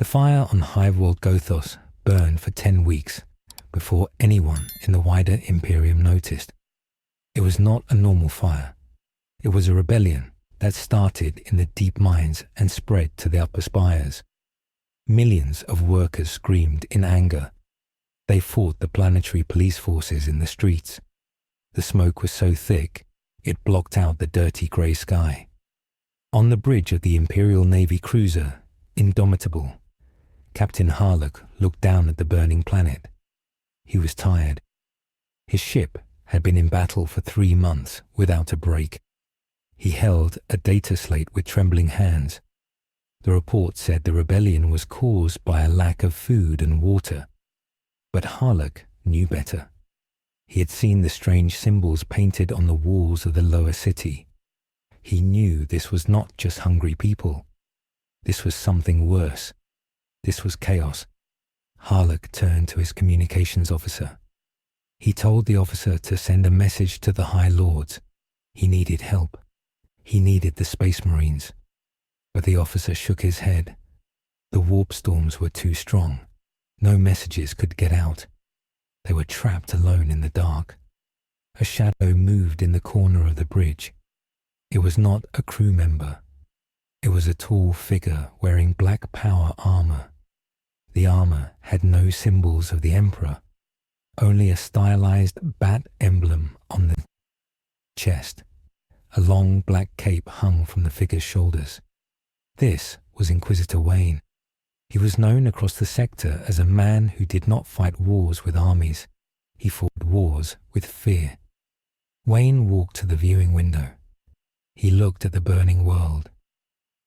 The fire on Hive World Gothos burned for 10 weeks before anyone in the wider Imperium noticed. It was not a normal fire. It was a rebellion that started in the deep mines and spread to the upper spires. Millions of workers screamed in anger. They fought the planetary police forces in the streets. The smoke was so thick, it blocked out the dirty grey sky. On the bridge of the Imperial Navy cruiser, Indomitable, Captain Harlock looked down at the burning planet. He was tired. His ship had been in battle for 3 months without a break. He held a data slate with trembling hands. The report said the rebellion was caused by a lack of food and water. But Harlock knew better. He had seen the strange symbols painted on the walls of the lower city. He knew this was not just hungry people. This was something worse. This was chaos. Harlock turned to his communications officer. He told the officer to send a message to the High Lords. He needed help. He needed the Space Marines. But the officer shook his head. The warp storms were too strong. No messages could get out. They were trapped alone in the dark. A shadow moved in the corner of the bridge. It was not a crew member. It was a tall figure wearing black power armor. The armor had no symbols of the Emperor, only a stylized bat emblem on the chest. A long black cape hung from the figure's shoulders. This was Inquisitor Wayne. He was known across the sector as a man who did not fight wars with armies. He fought wars with fear. Wayne walked to the viewing window. He looked at the burning world.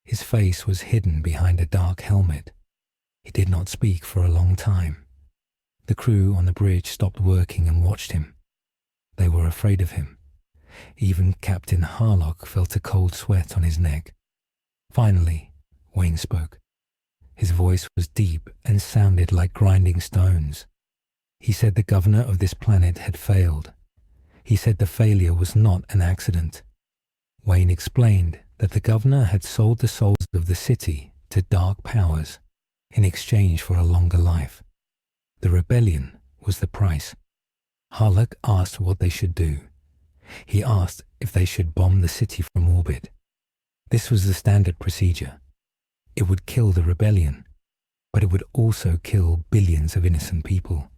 His face was hidden behind a dark helmet. He did not speak for a long time. The crew on the bridge stopped working and watched him. They were afraid of him. Even Captain Harlock felt a cold sweat on his neck. Finally, Wayne spoke. His voice was deep and sounded like grinding stones. He said the governor of this planet had failed. He said the failure was not an accident. Wayne explained that the governor had sold the souls of the city to dark powers in exchange for a longer life. The rebellion was the price. Harlock asked what they should do. He asked if they should bomb the city from orbit. This was the standard procedure. It would kill the rebellion, but it would also kill billions of innocent people.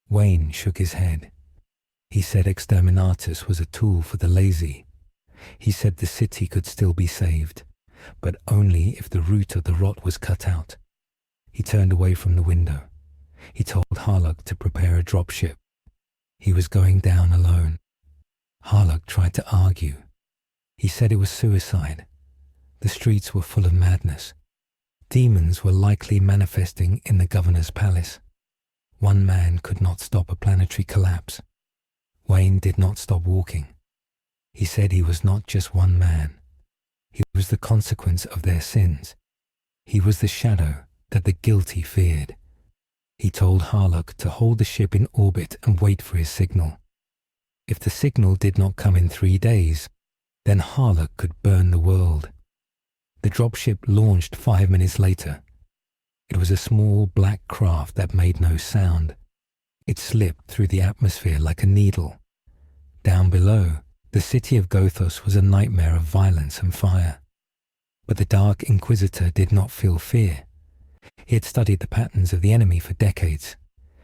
Wayne shook his head. He said exterminatus was a tool for the lazy. He said the city could still be saved, but only if the root of the rot was cut out. He turned away from the window. He told Harlock to prepare a dropship. He was going down alone. Harlock tried to argue. He said it was suicide. The streets were full of madness. Demons were likely manifesting in the governor's palace. One man could not stop a planetary collapse. Wayne did not stop walking. He said he was not just one man. He was the consequence of their sins. He was the shadow that the guilty feared. He told Harlock to hold the ship in orbit and wait for his signal. If the signal did not come in 3 days, then Harlock could burn the world. The dropship launched 5 minutes later. It was a small black craft that made no sound. It slipped through the atmosphere like a needle. Down below, the city of Gothos was a nightmare of violence and fire. But the Dark Inquisitor did not feel fear. He had studied the patterns of the enemy for decades.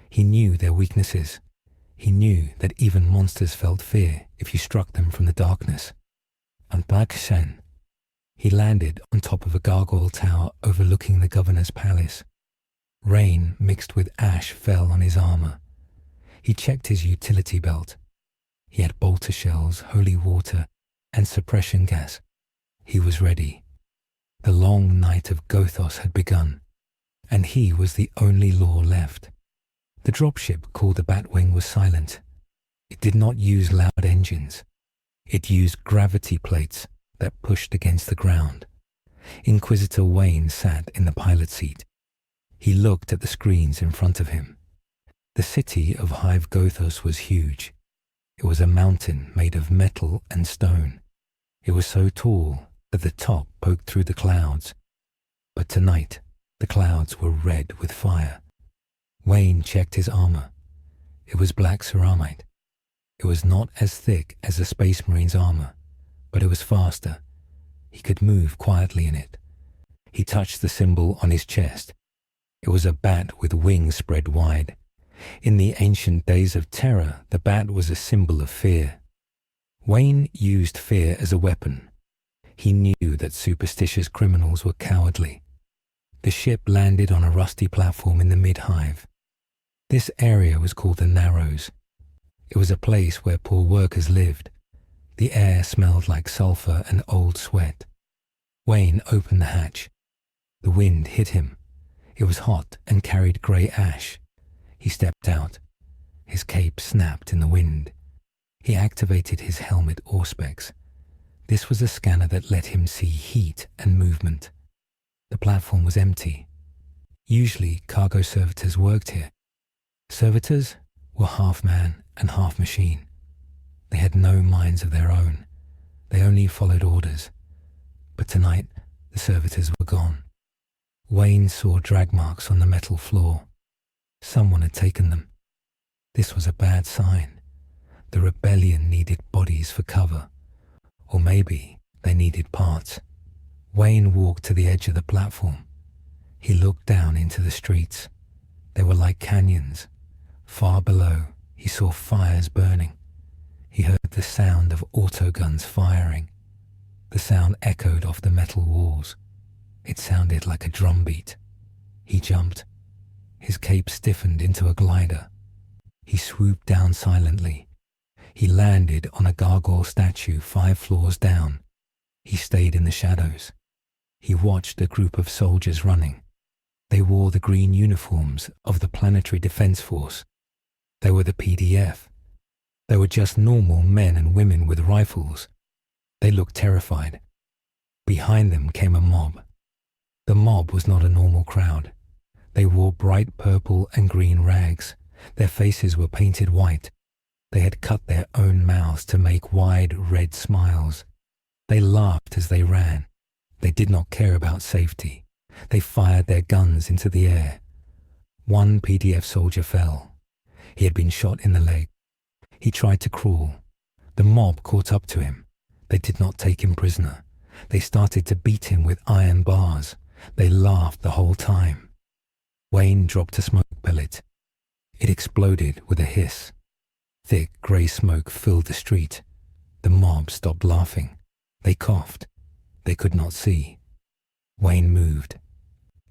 He knew their weaknesses. He knew that even monsters felt fear if you struck them from the darkness. On Bagshan, he landed on top of a gargoyle tower overlooking the governor's palace. Rain mixed with ash fell on his armor. He checked his utility belt. He had bolter shells, holy water, and suppression gas. He was ready. The long night of Gothos had begun, and he was the only law left. The dropship called the Batwing was silent. It did not use loud engines. It used gravity plates that pushed against the ground. Inquisitor Wayne sat in the pilot seat. He looked at the screens in front of him. The city of Hive Gothos was huge. It was a mountain made of metal and stone. It was so tall that the top poked through the clouds. But tonight, The clouds were red with fire. Wayne checked his armor. It was black ceramite. It was not as thick as a Space Marine's armor, but it was faster. He could move quietly in it. He touched the symbol on his chest. It was a bat with wings spread wide. In the ancient days of terror, the bat was a symbol of fear. Wayne used fear as a weapon. He knew that superstitious criminals were cowardly. The ship landed on a rusty platform in the mid-hive. This area was called the Narrows. It was a place where poor workers lived. The air smelled like sulfur and old sweat. Wayne opened the hatch. The wind hit him. It was hot and carried grey ash. He stepped out. His cape snapped in the wind. He activated his helmet auspex. This was a scanner that let him see heat and movement. The platform was empty. Usually, cargo servitors worked here. Servitors were half man and half machine. They had no minds of their own. They only followed orders. But tonight, the servitors were gone. Wayne saw drag marks on the metal floor. Someone had taken them. This was a bad sign. The rebellion needed bodies for cover. Or maybe they needed parts. Wayne walked to the edge of the platform. He looked down into the streets. They were like canyons. Far below, he saw fires burning. He heard the sound of autoguns firing. The sound echoed off the metal walls. It sounded like a drumbeat. He jumped. His cape stiffened into a glider. He swooped down silently. He landed on a gargoyle statue 5 floors down. He stayed in the shadows. He watched a group of soldiers running. They wore the green uniforms of the Planetary Defense Force. They were the PDF. They were just normal men and women with rifles. They looked terrified. Behind them came a mob. The mob was not a normal crowd. They wore bright purple and green rags. Their faces were painted white. They had cut their own mouths to make wide red smiles. They laughed as they ran. They did not care about safety. They fired their guns into the air. One PDF soldier fell. He had been shot in the leg. He tried to crawl. The mob caught up to him. They did not take him prisoner. They started to beat him with iron bars. They laughed the whole time. Wayne dropped a smoke pellet. It exploded with a hiss. Thick grey smoke filled the street. The mob stopped laughing. They coughed. They could not see. Wayne moved.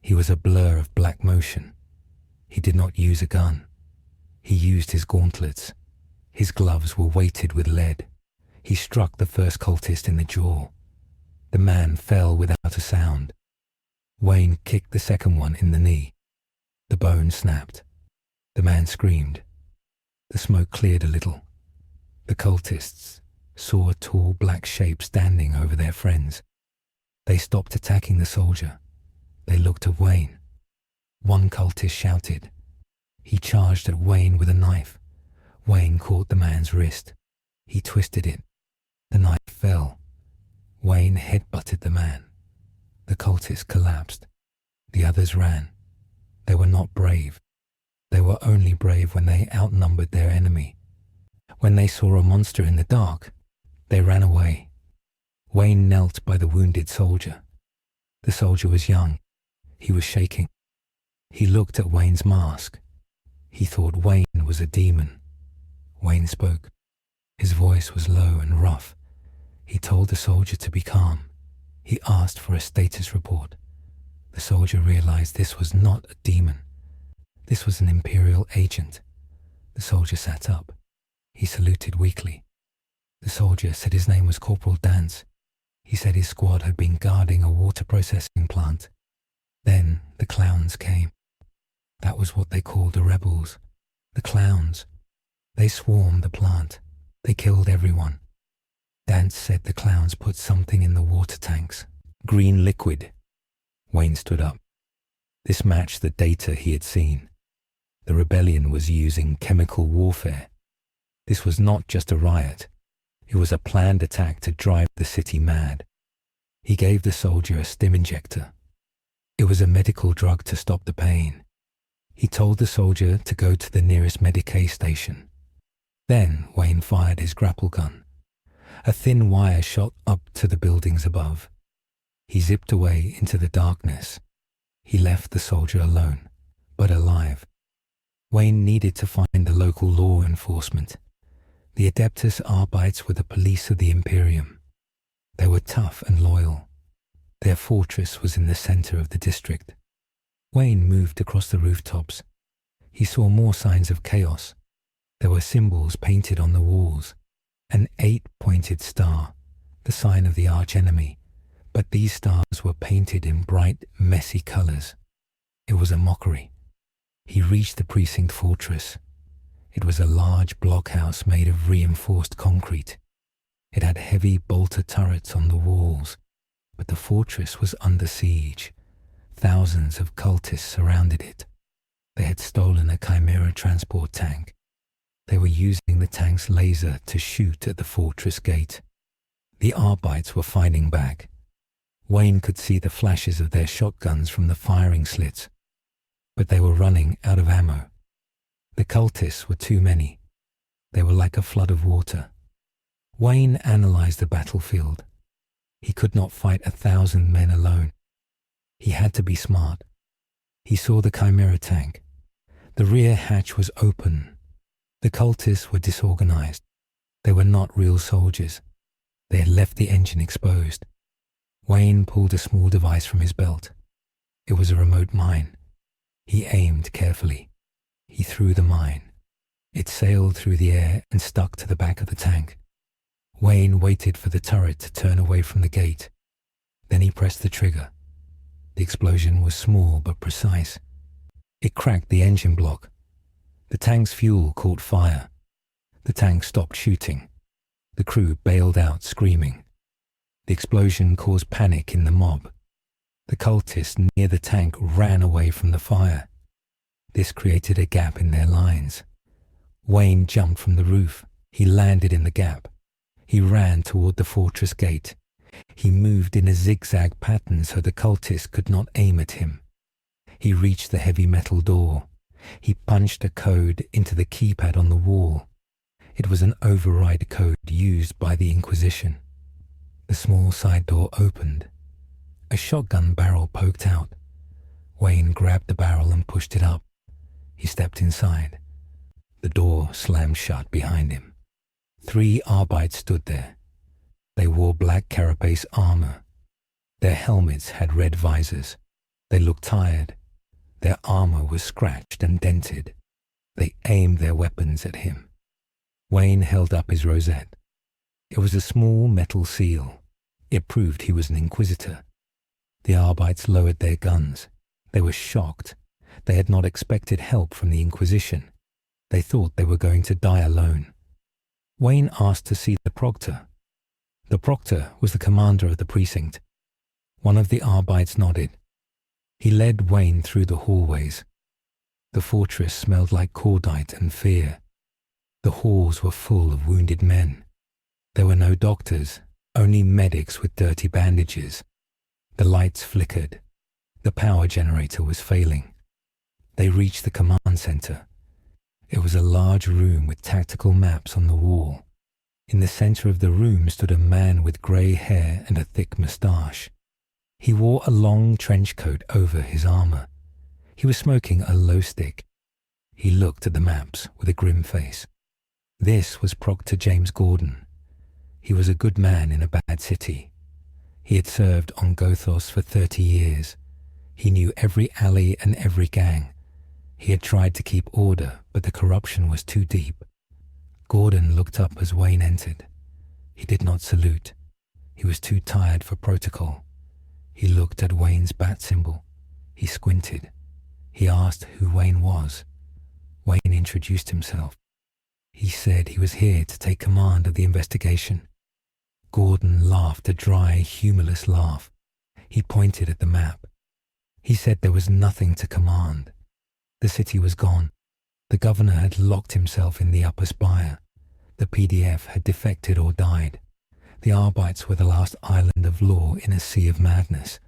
He was a blur of black motion. He did not use a gun. He used his gauntlets. His gloves were weighted with lead. He struck the first cultist in the jaw. The man fell without a sound. Wayne kicked the second one in the knee. The bone snapped. The man screamed. The smoke cleared a little. The cultists saw a tall black shape standing over their friends. They stopped attacking the soldier. They looked at Wayne. One cultist shouted. He charged at Wayne with a knife. Wayne caught the man's wrist. He twisted it. The knife fell. Wayne headbutted the man. The cultist collapsed. The others ran. They were not brave. They were only brave when they outnumbered their enemy. When they saw a monster in the dark, they ran away. Wayne knelt by the wounded soldier. The soldier was young. He was shaking. He looked at Wayne's mask. He thought Wayne was a demon. Wayne spoke. His voice was low and rough. He told the soldier to be calm. He asked for a status report. The soldier realized this was not a demon. This was an Imperial agent. The soldier sat up. He saluted weakly. The soldier said his name was Corporal Dance. He said his squad had been guarding a water processing plant. Then the clowns came. That was what they called the rebels. The clowns. They swarmed the plant. They killed everyone. Dance said the clowns put something in the water tanks. Green liquid. Wayne stood up. This matched the data he had seen. The rebellion was using chemical warfare. This was not just a riot. It was a planned attack to drive the city mad. He gave the soldier a stim injector. It was a medical drug to stop the pain. He told the soldier to go to the nearest Medicae station. Then Wayne fired his grapple gun. A thin wire shot up to the buildings above. He zipped away into the darkness. He left the soldier alone, but alive. Wayne needed to find the local law enforcement. The Adeptus Arbites were the police of the Imperium. They were tough and loyal. Their fortress was in the center of the district. Wayne moved across the rooftops. He saw more signs of chaos. There were symbols painted on the walls. An 8-pointed star, the sign of the archenemy, but these stars were painted in bright, messy colors. It was a mockery. He reached the precinct fortress. It was a large blockhouse made of reinforced concrete. It had heavy bolter turrets on the walls, but the fortress was under siege. Thousands of cultists surrounded it. They had stolen a Chimera transport tank. They were using the tank's laser to shoot at the fortress gate. The Arbites were fighting back. Wayne could see the flashes of their shotguns from the firing slits, but they were running out of ammo. The cultists were too many. They were like a flood of water. Wayne analyzed the battlefield. He could not fight 1,000 men alone. He had to be smart. He saw the Chimera tank. The rear hatch was open. The cultists were disorganized. They were not real soldiers. They had left the engine exposed. Wayne pulled a small device from his belt. It was a remote mine. He aimed carefully. He threw the mine. It sailed through the air and stuck to the back of the tank. Wayne waited for the turret to turn away from the gate. Then he pressed the trigger. The explosion was small but precise. It cracked the engine block. The tank's fuel caught fire. The tank stopped shooting. The crew bailed out screaming. The explosion caused panic in the mob. The cultists near the tank ran away from the fire. This created a gap in their lines. Wayne jumped from the roof. He landed in the gap. He ran toward the fortress gate. He moved in a zigzag pattern so the cultists could not aim at him. He reached the heavy metal door. He punched a code into the keypad on the wall. It was an override code used by the Inquisition. The small side door opened. A shotgun barrel poked out. Wayne grabbed the barrel and pushed it up. He stepped inside. The door slammed shut behind him. 3 Arbites stood there. They wore black carapace armor. Their helmets had red visors. They looked tired. Their armor was scratched and dented. They aimed their weapons at him. Wayne held up his rosette. It was a small metal seal. It proved he was an Inquisitor. The Arbites lowered their guns. They were shocked. They had not expected help from the Inquisition. They thought they were going to die alone. Wayne asked to see the Proctor. The Proctor was the commander of the precinct. One of the Arbites nodded. He led Wayne through the hallways. The fortress smelled like cordite and fear. The halls were full of wounded men. There were no doctors, only medics with dirty bandages. The lights flickered. The power generator was failing. They reached the command center. It was a large room with tactical maps on the wall. In the center of the room stood a man with grey hair and a thick moustache. He wore a long trench coat over his armor. He was smoking a low stick. He looked at the maps with a grim face. This was Proctor James Gordon. He was a good man in a bad city. He had served on Gothos for 30 years. He knew every alley and every gang. He had tried to keep order, but the corruption was too deep. Gordon looked up as Wayne entered. He did not salute. He was too tired for protocol. He looked at Wayne's bat symbol. He squinted. He asked who Wayne was. Wayne introduced himself. He said he was here to take command of the investigation. Gordon laughed a dry, humorless laugh. He pointed at the map. He said there was nothing to command. The city was gone. The governor had locked himself in the upper spire. The PDF had defected or died. The Arbites were the last island of law in a sea of madness.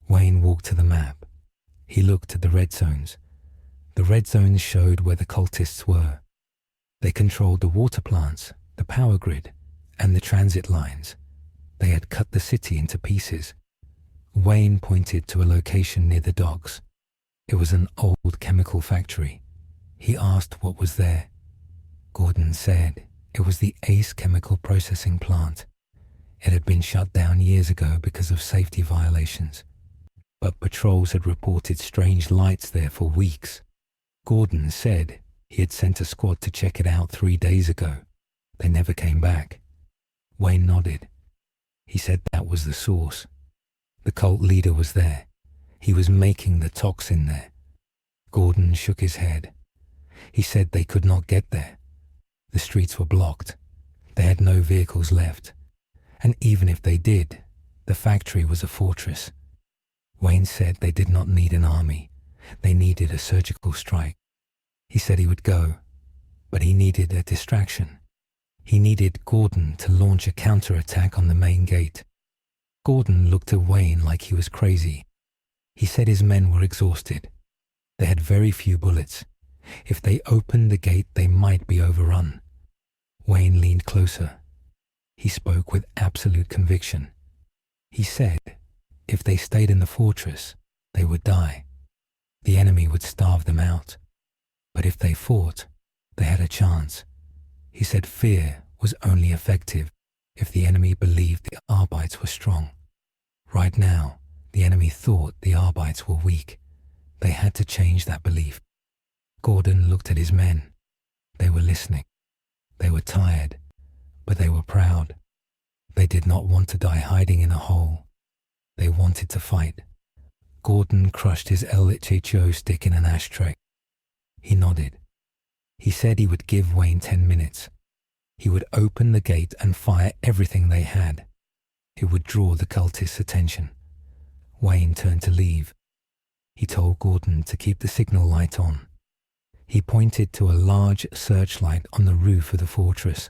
Wayne walked to the map. He looked at the red zones. The red zones showed where the cultists were. They controlled the water plants, the power grid, and the transit lines. They had cut the city into pieces. Wayne pointed to a location near the docks. It was an old chemical factory. He asked what was there. Gordon said it was the Ace chemical processing plant. It had been shut down years ago because of safety violations, but patrols had reported strange lights there for weeks. Gordon said he had sent a squad to check it out 3 days ago. They never came back. Wayne nodded. He said that was the source. The cult leader was there. He was making the toxin there. Gordon shook his head. He said they could not get there. The streets were blocked. They had no vehicles left. And even if they did, the factory was a fortress. Wayne said they did not need an army. They needed a surgical strike. He said he would go, but he needed a distraction. He needed Gordon to launch a counterattack on the main gate. Gordon looked at Wayne like he was crazy. He said his men were exhausted. They had very few bullets. If they opened the gate, they might be overrun. Wayne leaned closer. He spoke with absolute conviction. He said if they stayed in the fortress, they would die. The enemy would starve them out. But if they fought, they had a chance. He said fear was only effective if the enemy believed the Arbites were strong. Right now, the enemy thought the Arbites were weak. They had to change that belief. Gordon looked at his men. They were listening. They were tired, but they were proud. They did not want to die hiding in a hole. They wanted to fight. Gordon crushed his LHHO stick in an ashtray. He nodded. He said he would give Wayne 10 minutes. He would open the gate and fire everything they had. It would draw the cultists' attention. Wayne turned to leave. He told Gordon to keep the signal light on. He pointed to a large searchlight on the roof of the fortress.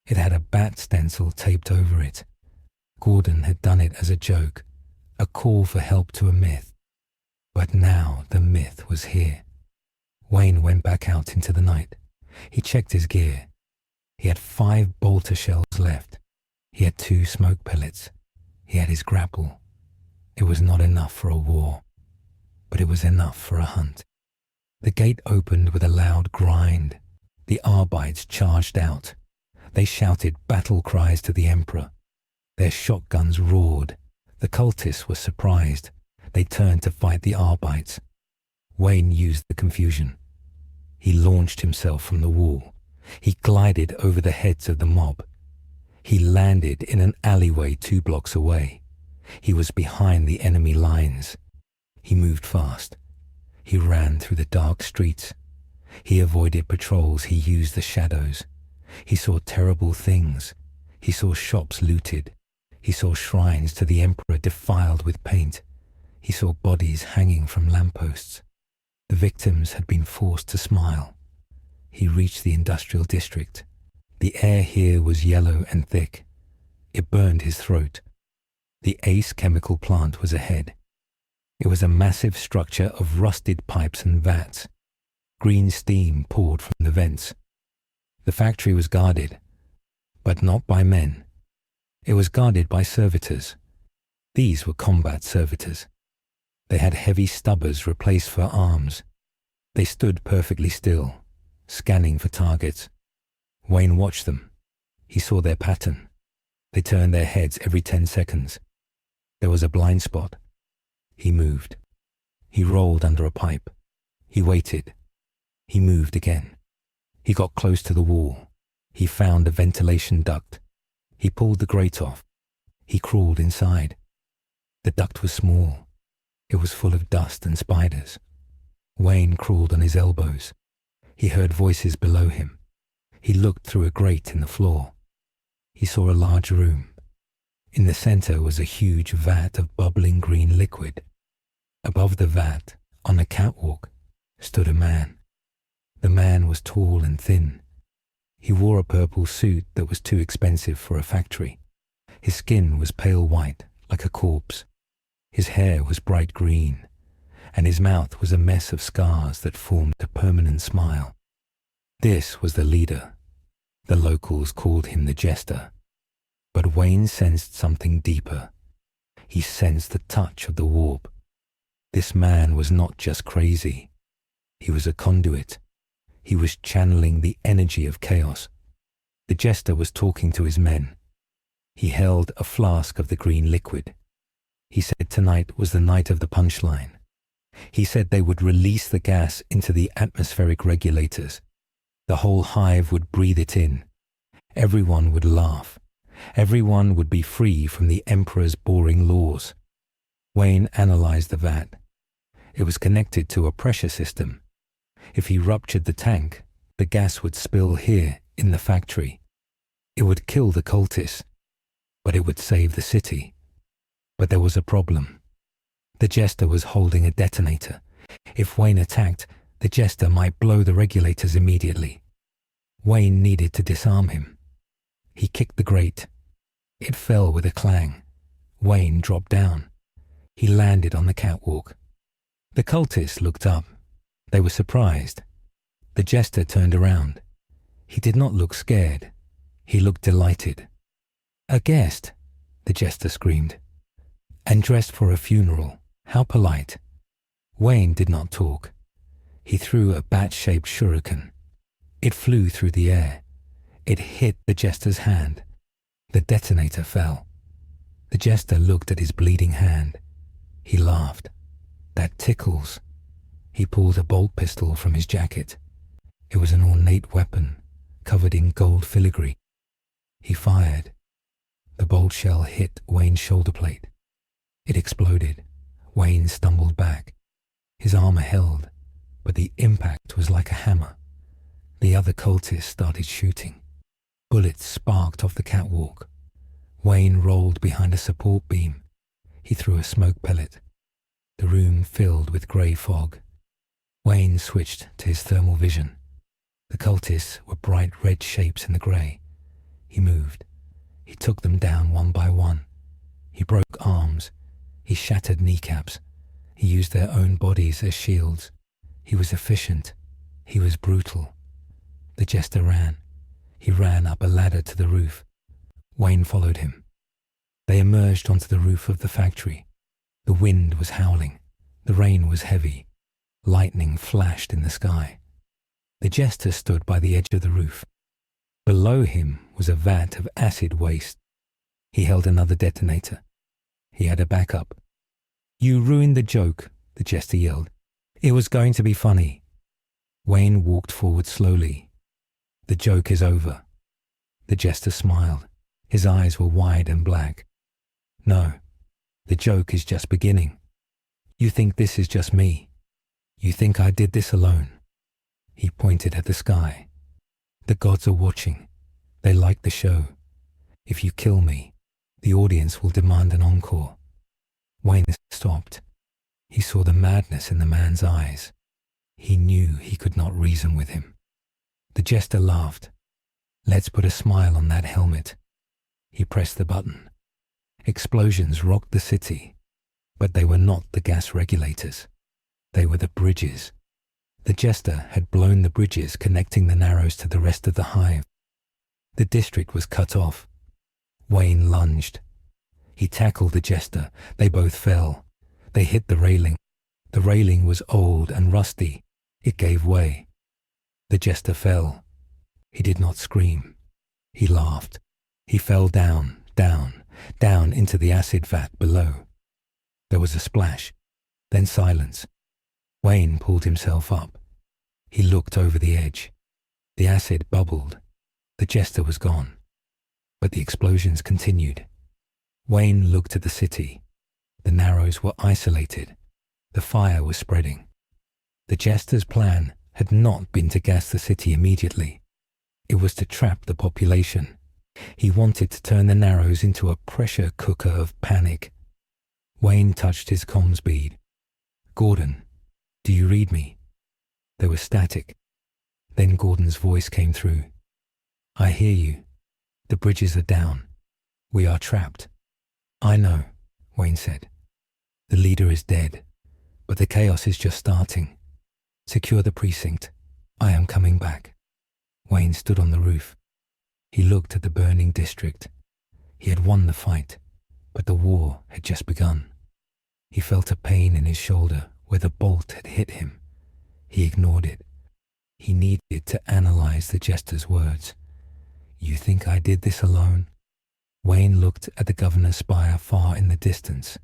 It had a bat stencil taped over it. Gordon had done it as a joke, a call for help to a myth. But now the myth was here. Wayne went back out into the night. He checked his gear. He had 5 bolter shells left. He had 2 smoke pellets. He had his grapple. It was not enough for a war, but it was enough for a hunt. The gate opened with a loud grind. The Arbites charged out. They shouted battle cries to the Emperor. Their shotguns roared. The cultists were surprised. They turned to fight the Arbites. Wayne used the confusion. He launched himself from the wall. He glided over the heads of the mob. He landed in an alleyway 2 blocks away. He was behind the enemy lines. He moved fast. He ran through the dark streets. He avoided patrols. He used the shadows. He saw terrible things. He saw shops looted. He saw shrines to the Emperor defiled with paint. He saw bodies hanging from lampposts. The victims had been forced to smile. He reached the industrial district. The air here was yellow and thick. It burned his throat. The Ace chemical plant was ahead. It was a massive structure of rusted pipes and vats. Green steam poured from the vents. The factory was guarded, but not by men. It was guarded by servitors. These were combat servitors. They had heavy stubbers replaced for arms. They stood perfectly still, scanning for targets. Wayne watched them. He saw their pattern. They turned their heads every 10 seconds. There was a blind spot. He moved. He rolled under a pipe. He waited. He moved again. He got close to the wall. He found a ventilation duct. He pulled the grate off. He crawled inside. The duct was small. It was full of dust and spiders. Wayne crawled on his elbows. He heard voices below him. He looked through a grate in the floor. He saw a large room. In the center was a huge vat of bubbling green liquid. Above the vat, on a catwalk, stood a man. The man was tall and thin. He wore a purple suit that was too expensive for a factory. His skin was pale white, like a corpse. His hair was bright green, and his mouth was a mess of scars that formed a permanent smile. This was the leader. The locals called him the Jester. But Wayne sensed something deeper. He sensed the touch of the warp. This man was not just crazy. He was a conduit. He was channeling the energy of chaos. The Jester was talking to his men. He held a flask of the green liquid. He said tonight was the night of the punchline. He said they would release the gas into the atmospheric regulators. The whole hive would breathe it in. Everyone would laugh. Everyone would be free from the Emperor's boring laws. Wayne analyzed the vat. It was connected to a pressure system. If he ruptured the tank, the gas would spill here in the factory. It would kill the cultists, but it would save the city. But there was a problem. The Jester was holding a detonator. If Wayne attacked, the Jester might blow the regulators immediately. Wayne needed to disarm him. He kicked the grate. It fell with a clang. Wayne dropped down. He landed on the catwalk. The cultists looked up. They were surprised. The Jester turned around. He did not look scared. He looked delighted. "A guest," the Jester screamed. "And dressed for a funeral. How polite." Wayne did not talk. He threw a bat-shaped shuriken. It flew through the air. It hit the Jester's hand. The detonator fell. The Jester looked at his bleeding hand. He laughed. "That tickles." He pulled a bolt pistol from his jacket. It was an ornate weapon, covered in gold filigree. He fired. The bolt shell hit Wayne's shoulder plate. It exploded. Wayne stumbled back. His armor held, but the impact was like a hammer. The other cultists started shooting. Bullets sparked off the catwalk. Wayne rolled behind a support beam. He threw a smoke pellet. The room filled with grey fog. Wayne switched to his thermal vision. The cultists were bright red shapes in the grey. He moved. He took them down one by one. He broke arms. He shattered kneecaps. He used their own bodies as shields. He was efficient. He was brutal. The Jester ran. He ran up a ladder to the roof. Wayne followed him. They emerged onto the roof of the factory. The wind was howling. The rain was heavy. Lightning flashed in the sky. The Jester stood by the edge of the roof. Below him was a vat of acid waste. He held another detonator. He had a backup. "You ruined the joke," the Jester yelled. "It was going to be funny." Wayne walked forward slowly. "The joke is over." The Jester smiled. His eyes were wide and black. "No, the joke is just beginning. You think this is just me. You think I did this alone." He pointed at the sky. "The gods are watching. They like the show. If you kill me, the audience will demand an encore." Wayne stopped. He saw the madness in the man's eyes. He knew he could not reason with him. The Jester laughed. "Let's put a smile on that helmet." He pressed the button. Explosions rocked the city, but they were not the gas regulators. They were the bridges. The Jester had blown the bridges connecting the Narrows to the rest of the hive. The district was cut off. Wayne lunged. He tackled the Jester. They both fell. They hit the railing. The railing was old and rusty. It gave way. The Jester fell. He did not scream. He laughed. He fell down, down, down into the acid vat below. There was a splash, then silence. Wayne pulled himself up. He looked over the edge. The acid bubbled. The Jester was gone. But the explosions continued. Wayne looked at the city. The Narrows were isolated. The fire was spreading. The Jester's plan had not been to gas the city immediately. It was to trap the population. He wanted to turn the Narrows into a pressure cooker of panic. Wayne touched his comms bead. "Gordon, do you read me?" There was static. Then Gordon's voice came through. "I hear you. The bridges are down. We are trapped." "I know," Wayne said. The leader is dead, but the chaos is just starting. Secure the precinct. I am coming back. Wayne stood on the roof. He looked at the burning district. He had won the fight, but the war had just begun. He felt a pain in his shoulder where the bolt had hit him. He ignored it. He needed to analyze the Jester's words. You think I did this alone? Wayne looked at the governor's spire far in the distance.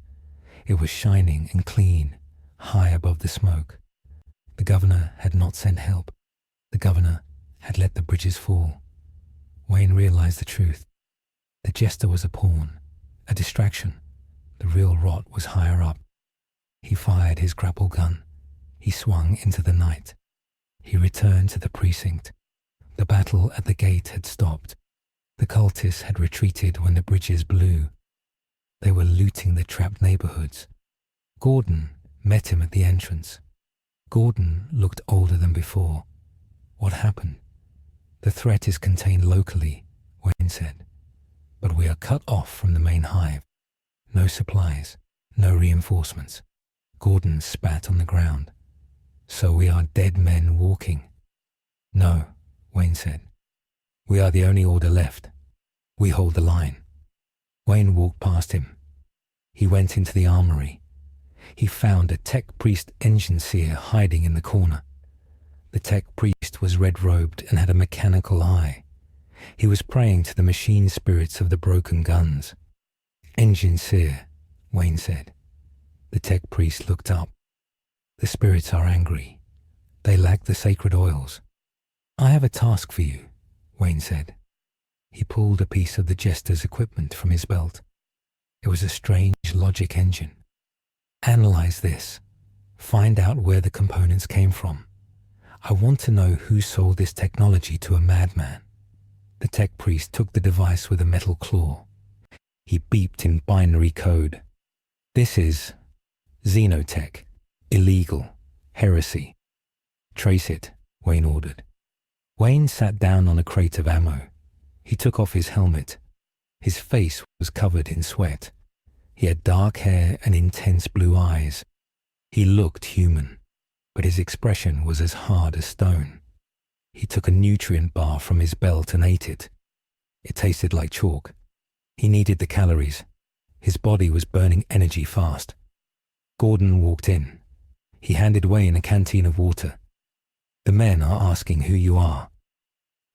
It was shining and clean, high above the smoke. The governor had not sent help. The governor had let the bridges fall. Wayne realized the truth. The Jester was a pawn, a distraction. The real rot was higher up. He fired his grapple gun. He swung into the night. He returned to the precinct. The battle at the gate had stopped. The cultists had retreated when the bridges blew. They were looting the trapped neighborhoods. Gordon met him at the entrance. Gordon looked older than before. What happened? The threat is contained locally, Wayne said. But we are cut off from the main hive. No supplies, no reinforcements. Gordon spat on the ground. So we are dead men walking. No, Wayne said. We are the only order left. We hold the line. Wayne walked past him. He went into the armory. He found a tech priest engine seer hiding in the corner. The tech priest was red-robed and had a mechanical eye. He was praying to the machine spirits of the broken guns. Engine seer, Wayne said. The tech priest looked up. The spirits are angry. They lack the sacred oils. I have a task for you, Wayne said. He pulled a piece of the Jester's equipment from his belt. It was a strange logic engine. Analyze this. Find out where the components came from. I want to know who sold this technology to a madman. The tech priest took the device with a metal claw. He beeped in binary code. This is Xenotech. Illegal. Heresy. Trace it, Wayne ordered. Wayne sat down on a crate of ammo. He took off his helmet. His face was covered in sweat. He had dark hair and intense blue eyes. He looked human, but his expression was as hard as stone. He took a nutrient bar from his belt and ate it. It tasted like chalk. He needed the calories. His body was burning energy fast. Gordon walked in. He handed Wayne a canteen of water. The men are asking who you are.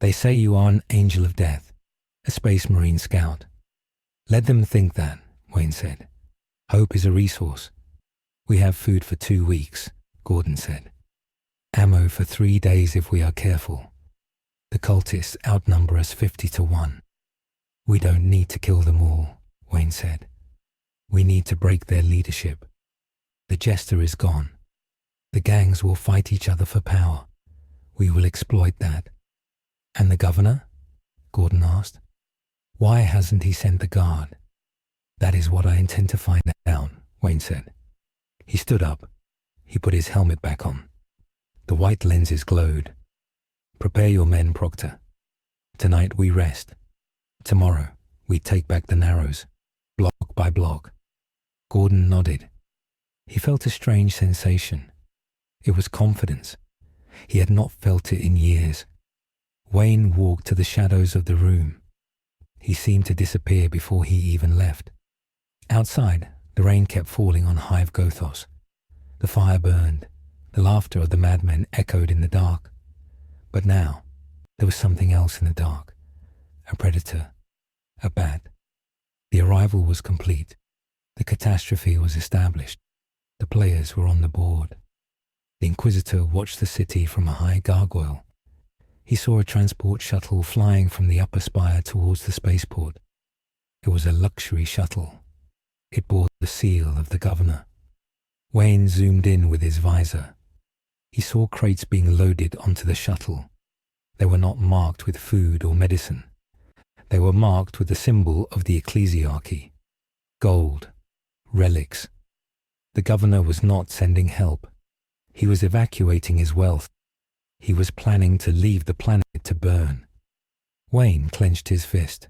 They say you are an angel of death, a space marine scout. Let them think that, Wayne said. Hope is a resource. We have food for 2 weeks, Gordon said. Ammo for 3 days if we are careful. The cultists outnumber us 50-1. We don't need to kill them all, Wayne said. We need to break their leadership. The Jester is gone. The gangs will fight each other for power. We will exploit that. And the governor? Gordon asked. Why hasn't he sent the guard? That is what I intend to find out, Wayne said. He stood up. He put his helmet back on. The white lenses glowed. Prepare your men, Proctor. Tonight we rest. Tomorrow we take back the Narrows, block by block. Gordon nodded. He felt a strange sensation. It was confidence. He had not felt it in years. Wayne walked to the shadows of the room. He seemed to disappear before he even left. Outside, the rain kept falling on Hive Gothos. The fire burned. The laughter of the madmen echoed in the dark. But now, there was something else in the dark. A predator. A bat. The arrival was complete. The catastrophe was established. The players were on the board. The Inquisitor watched the city from a high gargoyle. He saw a transport shuttle flying from the upper spire towards the spaceport. It was a luxury shuttle. It bore the seal of the governor. Wayne zoomed in with his visor. He saw crates being loaded onto the shuttle. They were not marked with food or medicine. They were marked with the symbol of the ecclesiarchy. Gold. Relics. The governor was not sending help. He was evacuating his wealth. He was planning to leave the planet to burn. Wayne clenched his fist.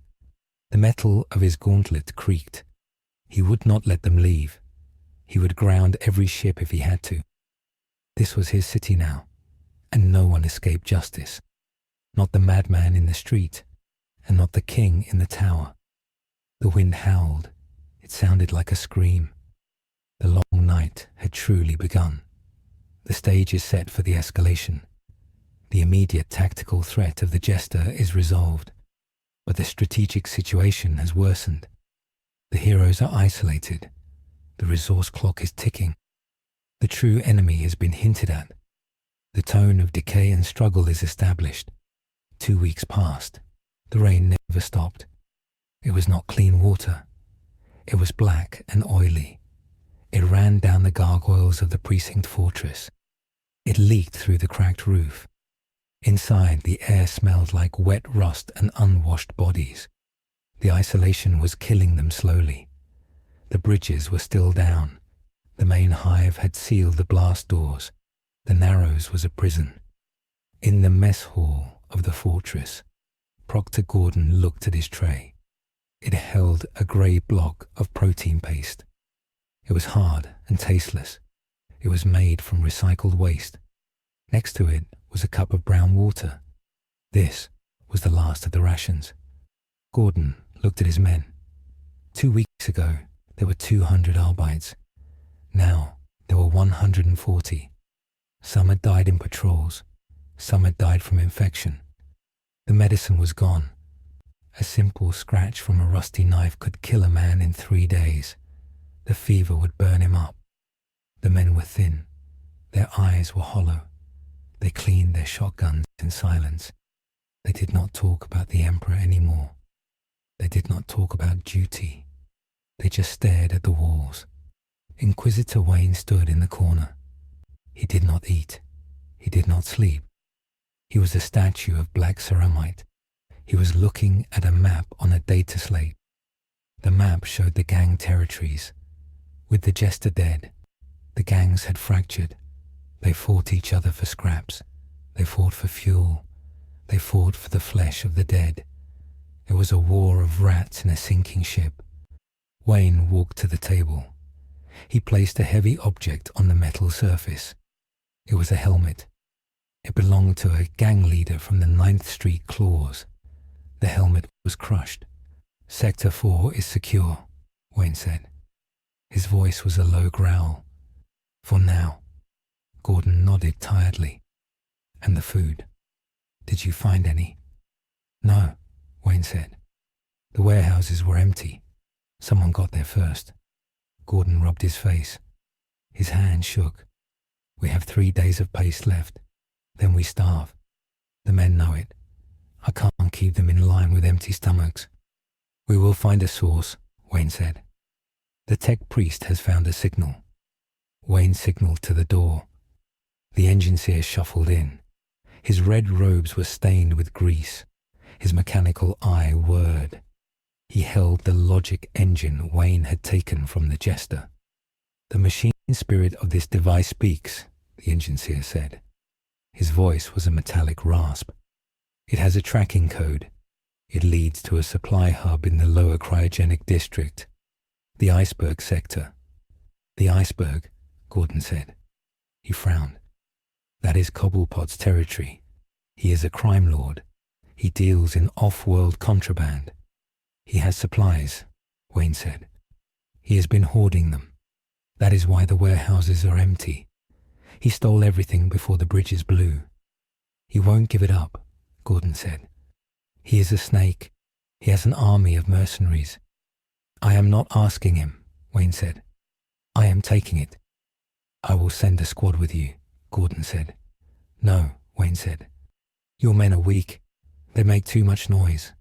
The metal of his gauntlet creaked. He would not let them leave. He would ground every ship if he had to. This was his city now, and no one escaped justice. Not the madman in the street, and not the king in the tower. The wind howled. It sounded like a scream. The long night had truly begun. The stage is set for the escalation. The immediate tactical threat of the Jester is resolved, but the strategic situation has worsened. The heroes are isolated. The resource clock is ticking. The true enemy has been hinted at. The tone of decay and struggle is established. 2 weeks passed. The rain never stopped. It was not clean water. It was black and oily. It ran down the gargoyles of the precinct fortress. It leaked through the cracked roof. Inside, the air smelled like wet rust and unwashed bodies. The isolation was killing them slowly. The bridges were still down. The main hive had sealed the blast doors. The Narrows was a prison. In the mess hall of the fortress, Proctor Gordon looked at his tray. It held a grey block of protein paste. It was hard and tasteless. It was made from recycled waste. Next to it was a cup of brown water. This was the last of the rations. Gordon looked at his men. 2 weeks ago, there were 200 Arbites. Now, there were 140. Some had died in patrols. Some had died from infection. The medicine was gone. A simple scratch from a rusty knife could kill a man in 3 days. The fever would burn him up. The men were thin. Their eyes were hollow. They cleaned their shotguns in silence. They did not talk about the Emperor anymore. They did not talk about duty. They just stared at the walls. Inquisitor Wayne stood in the corner. He did not eat. He did not sleep. He was a statue of black ceramite. He was looking at a map on a data slate. The map showed the gang territories. With the Jester dead, the gangs had fractured. They fought each other for scraps. They fought for fuel. They fought for the flesh of the dead. It was a war of rats in a sinking ship. Wayne walked to the table. He placed a heavy object on the metal surface. It was a helmet. It belonged to a gang leader from the 9th Street Claws. The helmet was crushed. "Sector 4 is secure," Wayne said. His voice was a low growl. "For now." Gordon nodded tiredly. "And the food? Did you find any?" "No," Wayne said. "The warehouses were empty. Someone got there first." Gordon rubbed his face. His hand shook. "We have 3 days of paste left. Then we starve. The men know it. I can't keep them in line with empty stomachs." "We will find a source," Wayne said. "The tech priest has found a signal." Wayne signaled to the door. The engineer shuffled in. His red robes were stained with grease. His mechanical eye whirred. He held the logic engine Wayne had taken from the Jester. "The machine spirit of this device speaks," the engineer said. His voice was a metallic rasp. "It has a tracking code. It leads to a supply hub in the lower cryogenic district, the iceberg sector." "The iceberg," Gordon said. He frowned. "That is Cobblepot's territory. He is a crime lord. He deals in off-world contraband. He has supplies," Wayne said. "He has been hoarding them. That is why the warehouses are empty. He stole everything before the bridges blew." "He won't give it up," Gordon said. "He is a snake. He has an army of mercenaries." "I am not asking him," Wayne said. "I am taking it." "I will send a squad with you," Gordon said. "No," Wayne said. "Your men are weak. They make too much noise.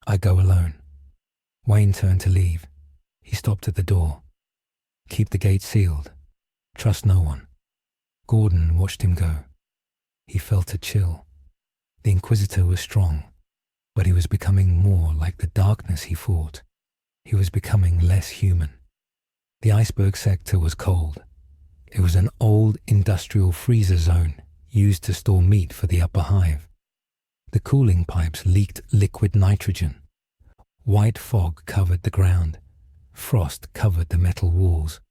I go alone." Wayne turned to leave. He stopped at the door. "Keep the gate sealed. Trust no one." Gordon watched him go. He felt a chill. The Inquisitor was strong, but he was becoming more like the darkness he fought. He was becoming less human. The iceberg sector was cold. It was an old industrial freezer zone used to store meat for the upper hive. The cooling pipes leaked liquid nitrogen. White fog covered the ground. Frost covered the metal walls.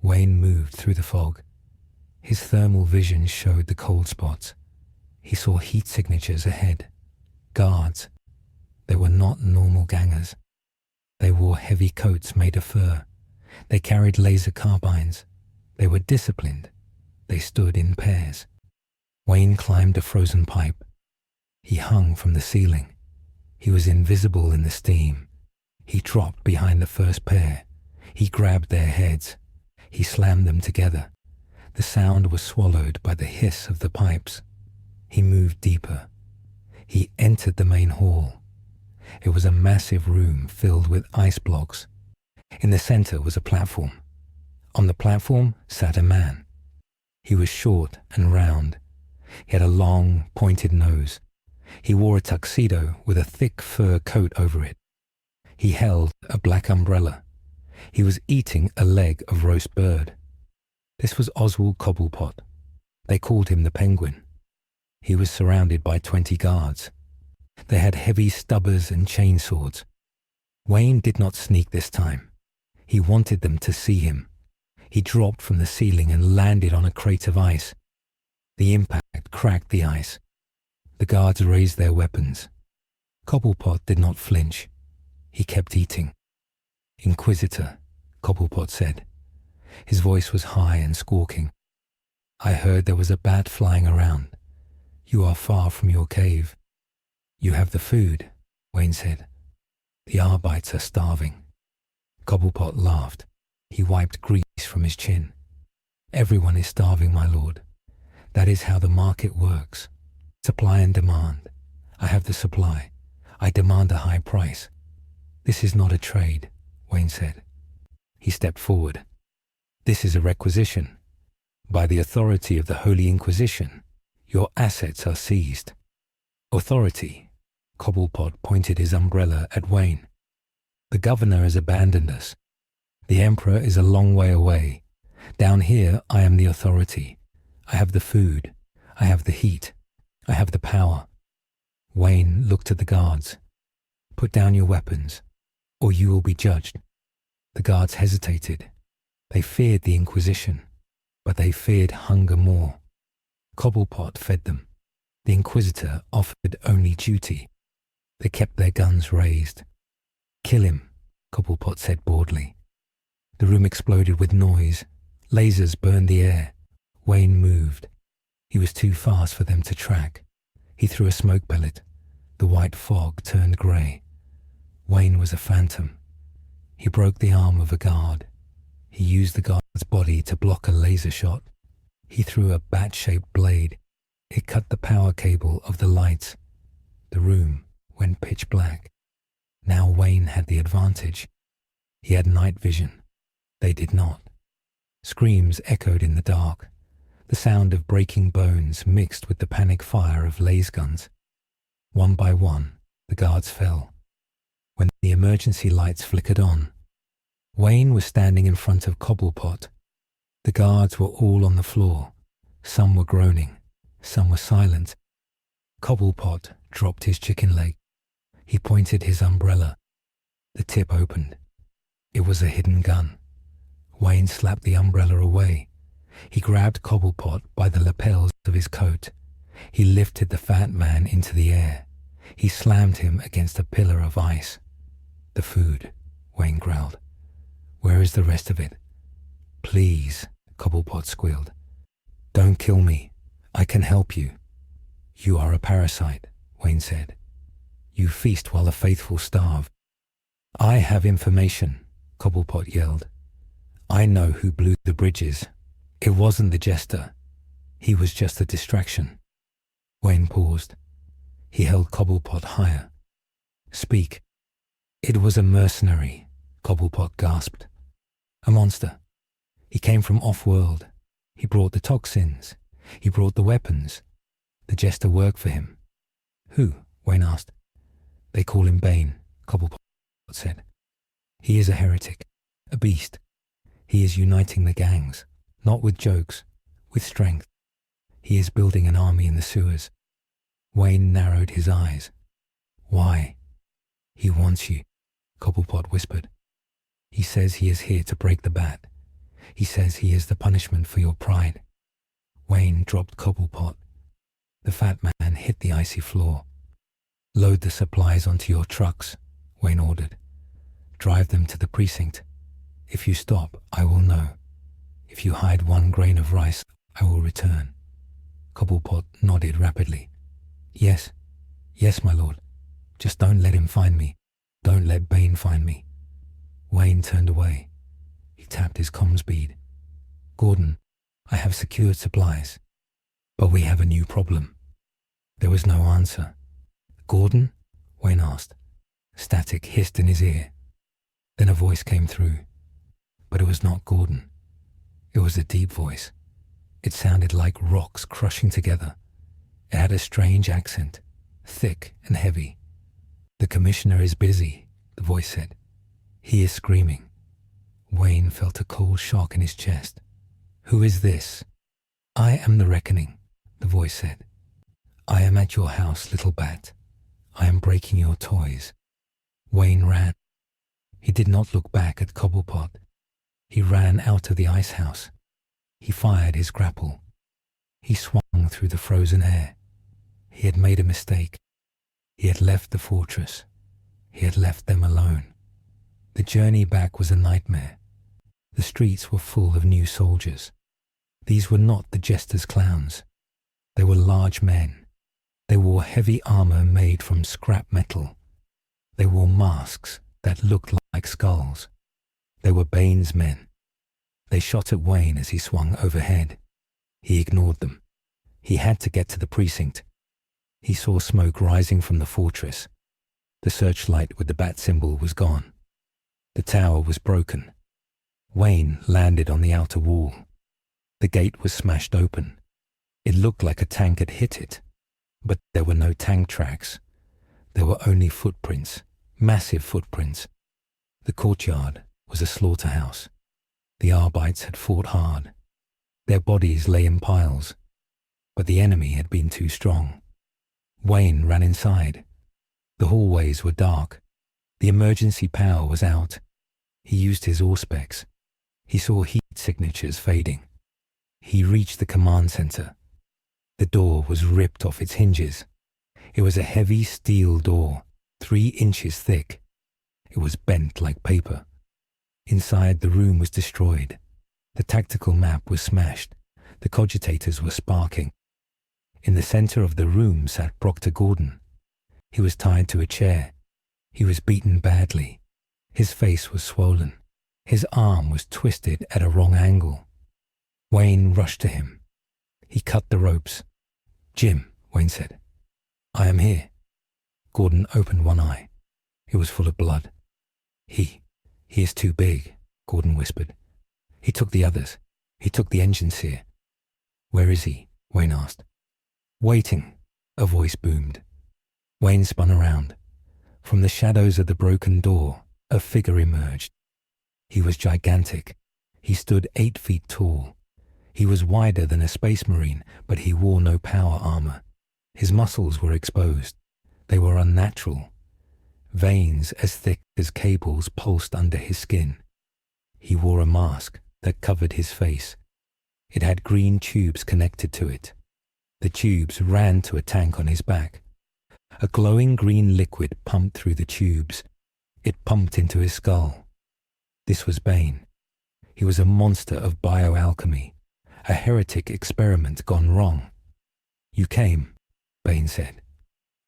Wayne moved through the fog. His thermal vision showed the cold spots. He saw heat signatures ahead. Guards. They were not normal gangers. They wore heavy coats made of fur. They carried laser carbines. They were disciplined. They stood in pairs. Wayne climbed a frozen pipe. He hung from the ceiling. He was invisible in the steam. He dropped behind the first pair. He grabbed their heads. He slammed them together. The sound was swallowed by the hiss of the pipes. He moved deeper. He entered the main hall. It was a massive room filled with ice blocks. In the center was a platform. On the platform sat a man. He was short and round. He had a long, pointed nose. He wore a tuxedo with a thick fur coat over it. He held a black umbrella. He was eating a leg of roast bird. This was Oswald Cobblepot. They called him the Penguin. He was surrounded by 20 guards. They had heavy stubbers and chainswords. Wayne did not sneak this time. He wanted them to see him. He dropped from the ceiling and landed on a crate of ice. The impact cracked the ice. The guards raised their weapons. Cobblepot did not flinch. He kept eating. "Inquisitor," Cobblepot said. His voice was high and squawking. "I heard there was a bat flying around. You are far from your cave." "You have the food," Wayne said. "The Arbites are starving." Cobblepot laughed. He wiped grease from his chin. "Everyone is starving, my lord. That is how the market works. Supply and demand. I have the supply. I demand a high price." "This is not a trade," Wayne said. He stepped forward. "This is a requisition. By the authority of the Holy Inquisition, your assets are seized." "Authority?" Cobblepot pointed his umbrella at Wayne. "The governor has abandoned us. The emperor is a long way away. Down here I am the authority. I have the food. I have the heat. I have the power." Wayne looked at the guards. "Put down your weapons, or you will be judged." The guards hesitated. They feared the Inquisition, but they feared hunger more. Cobblepot fed them. The Inquisitor offered only duty. They kept their guns raised. "Kill him," Cobblepot said boredly. The room exploded with noise. Lasers burned the air. Wayne moved. He was too fast for them to track. He threw a smoke pellet. The white fog turned grey. Wayne was a phantom. He broke the arm of a guard. He used the guard's body to block a laser shot. He threw a bat-shaped blade. It cut the power cable of the lights. The room went pitch black. Now Wayne had the advantage. He had night vision. They did not. Screams echoed in the dark. The sound of breaking bones mixed with the panic fire of laser guns. One by one, the guards fell. When the emergency lights flickered on, Wayne was standing in front of Cobblepot. The guards were all on the floor. Some were groaning. Some were silent. Cobblepot dropped his chicken leg. He pointed his umbrella. The tip opened. It was a hidden gun. Wayne slapped the umbrella away. He grabbed Cobblepot by the lapels of his coat. He lifted the fat man into the air. He slammed him against a pillar of ice. "The food," Wayne growled. "Where is the rest of it?" "Please," Cobblepot squealed. "Don't kill me. I can help you." "You are a parasite," Wayne said. "You feast while the faithful starve." "I have information," Cobblepot yelled. "I know who blew the bridges. It wasn't the Jester. He was just a distraction." Wayne paused. He held Cobblepot higher. "Speak." "It was a mercenary," Cobblepot gasped. "A monster. He came from off-world. He brought the toxins. He brought the weapons. The Jester worked for him." "Who?" Wayne asked. "They call him Bane," Cobblepot said. "He is a heretic, a beast. He is uniting the gangs, not with jokes, with strength. He is building an army in the sewers." Wayne narrowed his eyes. "Why?" "He wants you," Cobblepot whispered. "He says he is here to break the bat. He says he is the punishment for your pride. Wayne dropped Cobblepot. The fat man hit the icy floor. Load the supplies onto your trucks, Wayne ordered. Drive them to the precinct. If you stop, I will know. If you hide 1 grain of rice, I will return. Cobblepot nodded rapidly. Yes, yes, my lord. Just don't let him find me. Don't let Bane find me. Wayne turned away. He tapped his comms bead. Gordon, I have secured supplies. But we have a new problem. There was no answer. Gordon? Wayne asked. Static hissed in his ear. Then a voice came through. But it was not Gordon. It was a deep voice. It sounded like rocks crushing together. It had a strange accent, thick and heavy. The commissioner is busy, the voice said. He is screaming. Wayne felt a cold shock in his chest. Who is this? I am the reckoning, the voice said. I am at your house, little bat. I am breaking your toys. Wayne ran. He did not look back at Cobblepot. He ran out of the ice house. He fired his grapple. He swung through the frozen air. He had made a mistake. He had left the fortress. He had left them alone. The journey back was a nightmare. The streets were full of new soldiers. These were not the Jester's clowns. They were large men. They wore heavy armor made from scrap metal. They wore masks that looked like skulls. They were Bane's men. They shot at Wayne as he swung overhead. He ignored them. He had to get to the precinct. He saw smoke rising from the fortress. The searchlight with the bat symbol was gone. The tower was broken. Wayne landed on the outer wall. The gate was smashed open. It looked like a tank had hit it, but there were no tank tracks. There were only footprints, massive footprints. The courtyard was a slaughterhouse. The Arbites had fought hard. Their bodies lay in piles, but the enemy had been too strong. Wayne ran inside. The hallways were dark. The emergency power was out. He used his auspex. He saw heat signatures fading. He reached the command center. The door was ripped off its hinges. It was a heavy steel door, 3 inches thick. It was bent like paper. Inside, the room was destroyed. The tactical map was smashed. The cogitators were sparking. In the center of the room sat Proctor Gordon. He was tied to a chair. He was beaten badly. His face was swollen. His arm was twisted at a wrong angle. Wayne rushed to him. He cut the ropes. Jim, Wayne said. I am here. Gordon opened one eye. It was full of blood. He is too big, Gordon whispered. He took the others. He took the engine sear. Where is he? Wayne asked. Waiting, a voice boomed. Wayne spun around. From the shadows of the broken door, a figure emerged. He was gigantic. He stood 8 feet tall. He was wider than a space marine, but he wore no power armor. His muscles were exposed. They were unnatural. Veins as thick as cables pulsed under his skin. He wore a mask that covered his face. It had green tubes connected to it. The tubes ran to a tank on his back. A glowing green liquid pumped through the tubes. It pumped into his skull. This was Bane. He was a monster of bioalchemy, a heretic experiment gone wrong. You came, Bane said.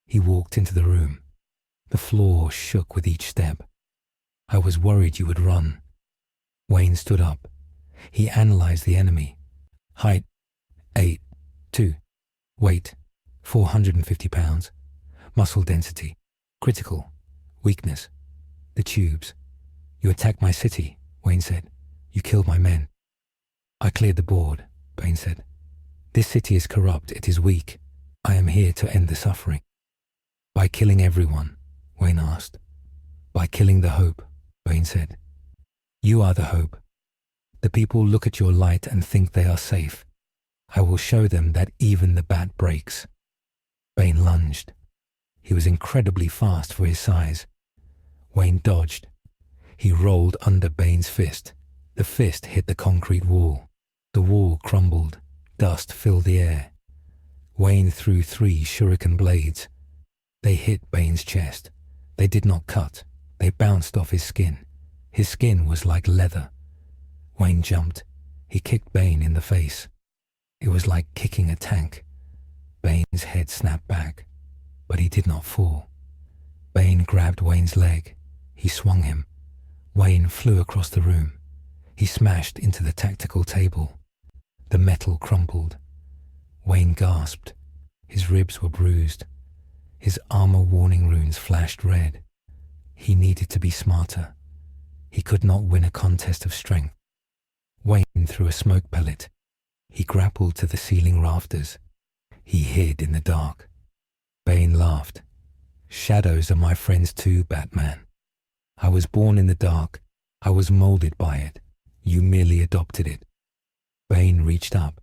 He walked into the room. The floor shook with each step. I was worried you would run. Wayne stood up. He analyzed the enemy. Height, 8'2". Weight, 450 pounds. Muscle density, critical. Weakness, the tubes. You attacked my city, Wayne said. You killed my men. I cleared the board, Bane said. This city is corrupt. It is weak. I am here to end the suffering. By killing everyone, Wayne asked. By killing the hope, Bane said. You are the hope. The people look at your light and think they are safe. I will show them that even the bat breaks. Bane lunged. He was incredibly fast for his size. Wayne dodged. He rolled under Bane's fist. The fist hit the concrete wall. The wall crumbled. Dust filled the air. Wayne threw 3 shuriken blades. They hit Bane's chest. They did not cut. They bounced off his skin. His skin was like leather. Wayne jumped. He kicked Bane in the face. It was like kicking a tank. Bane's head snapped back, but he did not fall. Bane grabbed Wayne's leg. He swung him. Wayne flew across the room. He smashed into the tactical table. The metal crumpled. Wayne gasped. His ribs were bruised. His armor warning runes flashed red. He needed to be smarter. He could not win a contest of strength. Wayne threw a smoke pellet. He grappled to the ceiling rafters. He hid in the dark. Bane laughed. "Shadows are my friends too, Batman. I was born in the dark. I was molded by it. You merely adopted it." Bane reached up.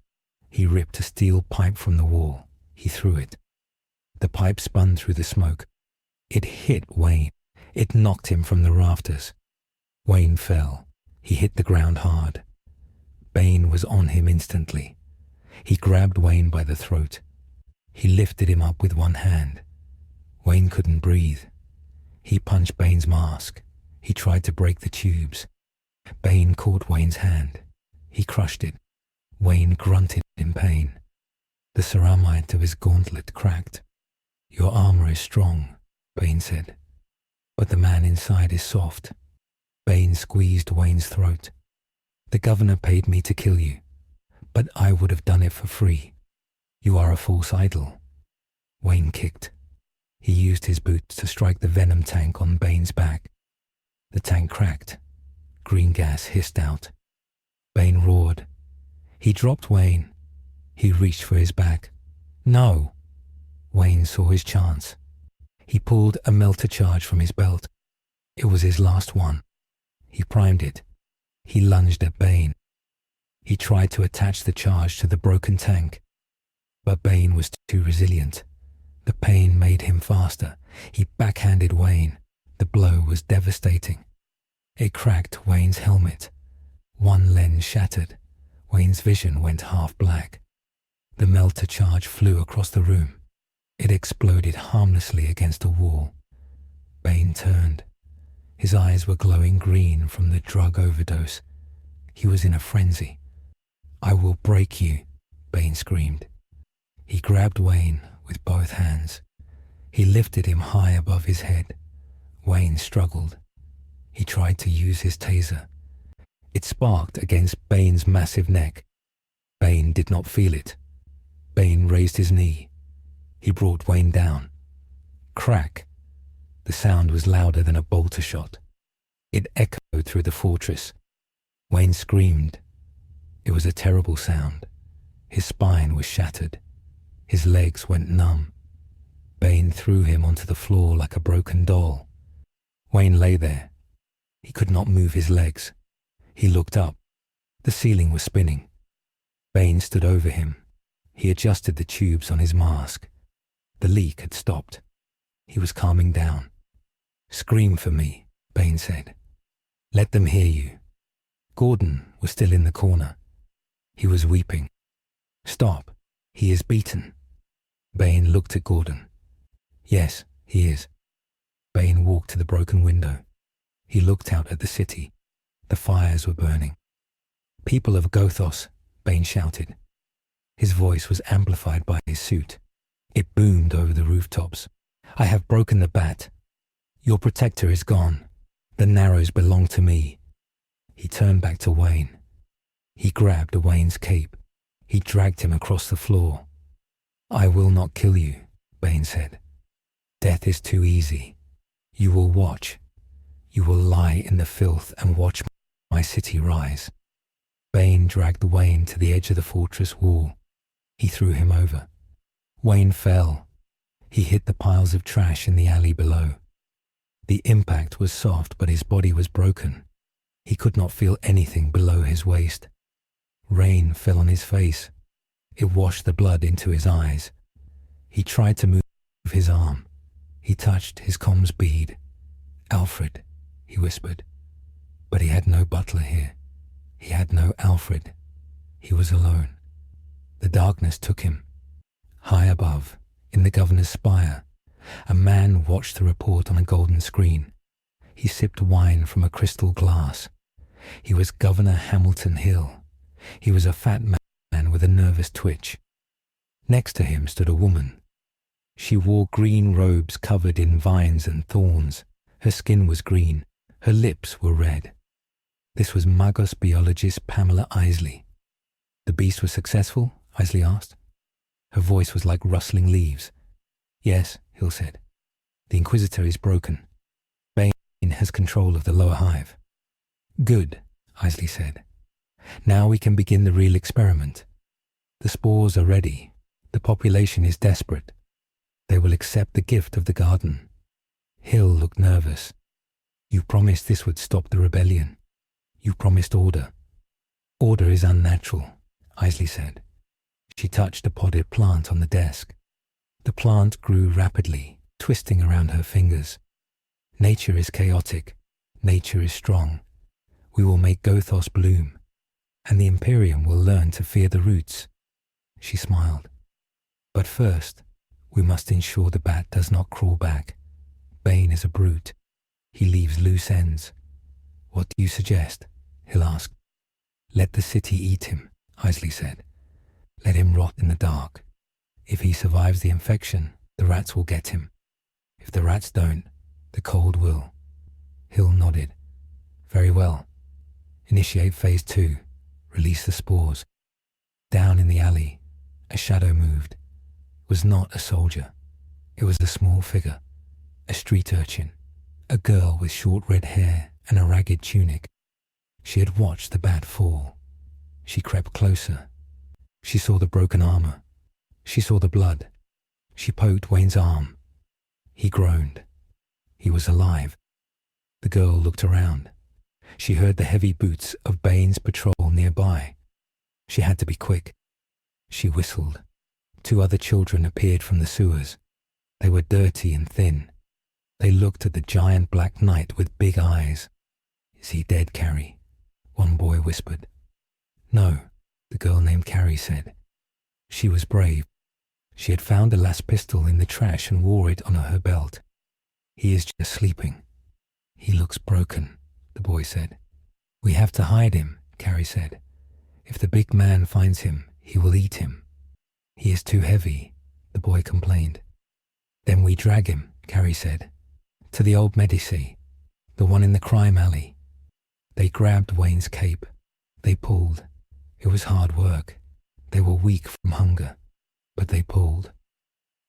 He ripped a steel pipe from the wall. He threw it. The pipe spun through the smoke. It hit Wayne. It knocked him from the rafters. Wayne fell. He hit the ground hard. Bane was on him instantly. He grabbed Wayne by the throat. He lifted him up with one hand. Wayne couldn't breathe. He punched Bane's mask. He tried to break the tubes. Bane caught Wayne's hand. He crushed it. Wayne grunted in pain. The ceramite of his gauntlet cracked. "Your armor is strong," Bane said, "but the man inside is soft." Bane squeezed Wayne's throat. "The governor paid me to kill you, but I would have done it for free. You are a false idol." Wayne kicked. He used his boots to strike the venom tank on Bane's back. The tank cracked. Green gas hissed out. Bane roared. He dropped Wayne. He reached for his back. "No!" Wayne saw his chance. He pulled a melter charge from his belt. It was his last one. He primed it. He lunged at Bane. He tried to attach the charge to the broken tank, but Bane was too resilient. The pain made him faster. He backhanded Wayne. The blow was devastating. It cracked Wayne's helmet. One lens shattered. Wayne's vision went half black. The melter charge flew across the room. It exploded harmlessly against a wall. Bane turned. His eyes were glowing green from the drug overdose. He was in a frenzy. "I will break you," Bane screamed. He grabbed Wayne with both hands. He lifted him high above his head. Wayne struggled. He tried to use his taser. It sparked against Bane's massive neck. Bane did not feel it. Bane raised his knee. He brought Wayne down. Crack! The sound was louder than a bolter shot. It echoed through the fortress. Wayne screamed. It was a terrible sound. His spine was shattered. His legs went numb. Bane threw him onto the floor like a broken doll. Wayne lay there. He could not move his legs. He looked up. The ceiling was spinning. Bane stood over him. He adjusted the tubes on his mask. The leak had stopped. He was calming down. "Scream for me," Bane said. "Let them hear you." Gordon was still in the corner. He was weeping. "Stop. He is beaten." Bane looked at Gordon. "Yes, he is." Bane walked to the broken window. He looked out at the city. The fires were burning. "People of Gothos," Bane shouted. His voice was amplified by his suit. It boomed over the rooftops. "I have broken the bat. Your protector is gone. The Narrows belong to me." He turned back to Wayne. He grabbed Wayne's cape. He dragged him across the floor. "I will not kill you," Bane said. "Death is too easy. You will watch. You will lie in the filth and watch my city rise." Bane dragged Wayne to the edge of the fortress wall. He threw him over. Wayne fell. He hit the piles of trash in the alley below. The impact was soft, but his body was broken. He could not feel anything below his waist. Rain fell on his face. It washed the blood into his eyes. He tried to move his arm. He touched his comms bead. "Alfred," he whispered. But he had no butler here. He had no Alfred. He was alone. The darkness took him. High above, in the governor's spire, a man watched the report on a golden screen. He sipped wine from a crystal glass. He was Governor Hamilton Hill. He was a fat man with a nervous twitch. Next to him stood a woman. She wore green robes covered in vines and thorns. Her skin was green. Her lips were red. This was Magos biologist Pamela Isley. The beast was successful? Isley asked. Her voice was like rustling leaves. Yes, Hill said. The Inquisitor is broken. Bane has control of the lower hive. Good, Isley said. Now we can begin the real experiment. The spores are ready. The population is desperate. They will accept the gift of the garden. Hill looked nervous. You promised this would stop the rebellion. You promised order. Order is unnatural, Isley said. She touched a potted plant on the desk. The plant grew rapidly, twisting around her fingers. Nature is chaotic. Nature is strong. We will make Gothos bloom, and the Imperium will learn to fear the roots. She smiled. But first, we must ensure the bat does not crawl back. Bane is a brute. He leaves loose ends. What do you suggest? Hill asked. Let the city eat him, Isley said. Let him rot in the dark. If he survives the infection, the rats will get him. If the rats don't, the cold will. Hill nodded. Very well. Initiate phase 2. Release the spores. Down in the alley, a shadow moved. It was not a soldier. It was a small figure. A street urchin. A girl with short red hair and a ragged tunic. She had watched the bat fall. She crept closer. She saw the broken armor. She saw the blood. She poked Wayne's arm. He groaned. He was alive. The girl looked around. She heard the heavy boots of Bane's patrol nearby. She had to be quick. She whistled. 2 other children appeared from the sewers. They were dirty and thin. They looked at the giant black knight with big eyes. Is he dead, Carrie? One boy whispered. No, the girl named Carrie said. She was brave. She had found a last pistol in the trash and wore it on her belt. He is just sleeping. He looks broken, the boy said. We have to hide him, Carrie said. If the big man finds him, he will eat him. He is too heavy, the boy complained. Then we drag him, Carrie said, to the old Medici, the one in the crime alley. They grabbed Wayne's cape. They pulled. It was hard work. They were weak from hunger, but they pulled.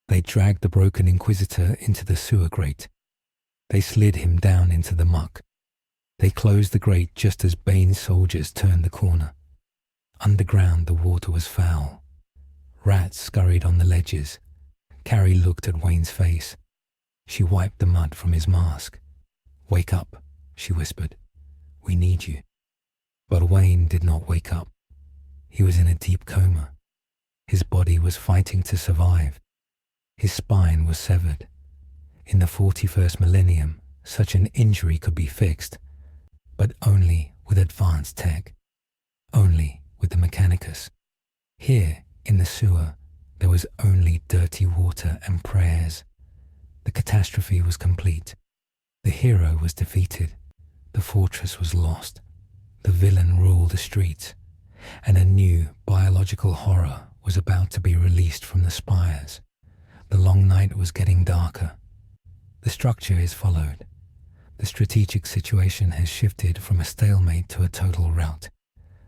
They dragged the broken Inquisitor into the sewer grate. They slid him down into the muck. They closed the grate just as Bane's soldiers turned the corner. Underground the water was foul. Rats scurried on the ledges. Carrie looked at Wayne's face. She wiped the mud from his mask. Wake up, she whispered. We need you. But Wayne did not wake up. He was in a deep coma. His body was fighting to survive. His spine was severed. In the 41st millennium, such an injury could be fixed, but only with advanced tech. Only with the Mechanicus. Here, in the sewer, there was only dirty water and prayers. The catastrophe was complete. The hero was defeated. The fortress was lost. The villain ruled the streets. And a new biological horror was about to be released from the spires. The long night was getting darker. The structure is followed. The strategic situation has shifted from a stalemate to a total rout.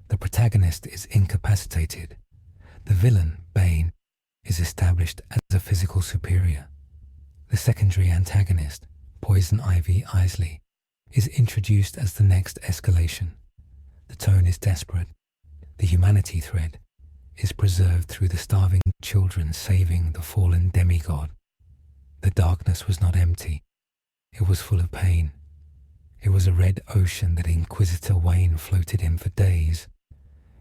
The protagonist is incapacitated. The villain, Bane, is established as a physical superior. The secondary antagonist, Poison Ivy Isley, is introduced as the next escalation. The tone is desperate. The humanity thread is preserved through the starving children saving the fallen demigod. The darkness was not empty. It was full of pain. It was a red ocean that Inquisitor Wayne floated in for days.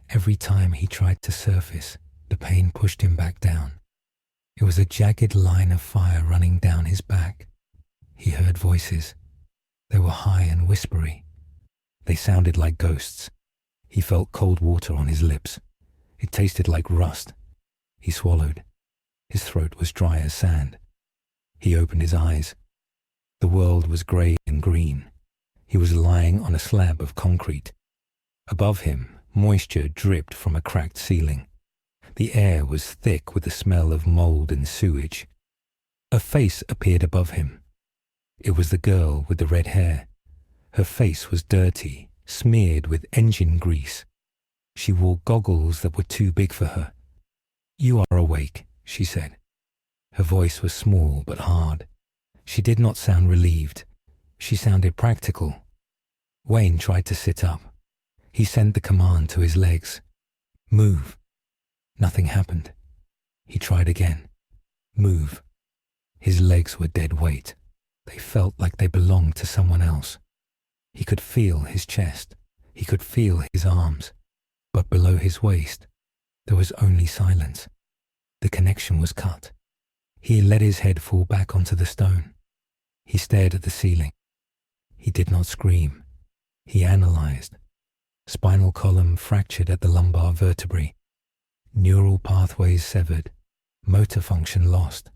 Every time he tried to surface, the pain pushed him back down. It was a jagged line of fire running down his back. He heard voices. They were high and whispery. They sounded like ghosts. He felt cold water on his lips. It tasted like rust. He swallowed. His throat was dry as sand. He opened his eyes. The world was grey and green. He was lying on a slab of concrete. Above him, moisture dripped from a cracked ceiling. The air was thick with the smell of mold and sewage. A face appeared above him. It was the girl with the red hair. Her face was dirty, smeared with engine grease. She wore goggles that were too big for her. "You are awake," she said. Her voice was small but hard. She did not sound relieved. She sounded practical. Wayne tried to sit up. He sent the command to his legs. "Move." Nothing happened. He tried again. "Move." His legs were dead weight. They felt like they belonged to someone else. He could feel his chest. He could feel his arms. But below his waist, there was only silence. The connection was cut. He let his head fall back onto the stone. He stared at the ceiling. He did not scream. He analyzed. Spinal column fractured at the lumbar vertebrae. Neural pathways severed. Motor function lost.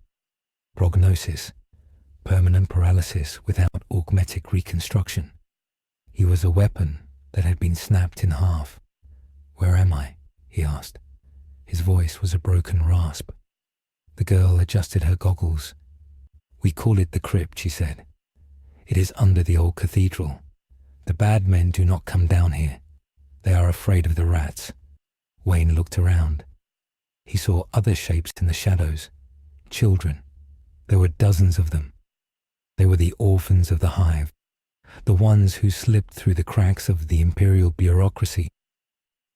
Prognosis: permanent paralysis without augmetic reconstruction. He was a weapon that had been snapped in half. "Where am I?" he asked. His voice was a broken rasp. The girl adjusted her goggles. "We call it the crypt," she said. "It is under the old cathedral. The bad men do not come down here. They are afraid of the rats." Wayne looked around. He saw other shapes in the shadows. Children. There were dozens of them. They were the orphans of the Hive, the ones who slipped through the cracks of the imperial bureaucracy.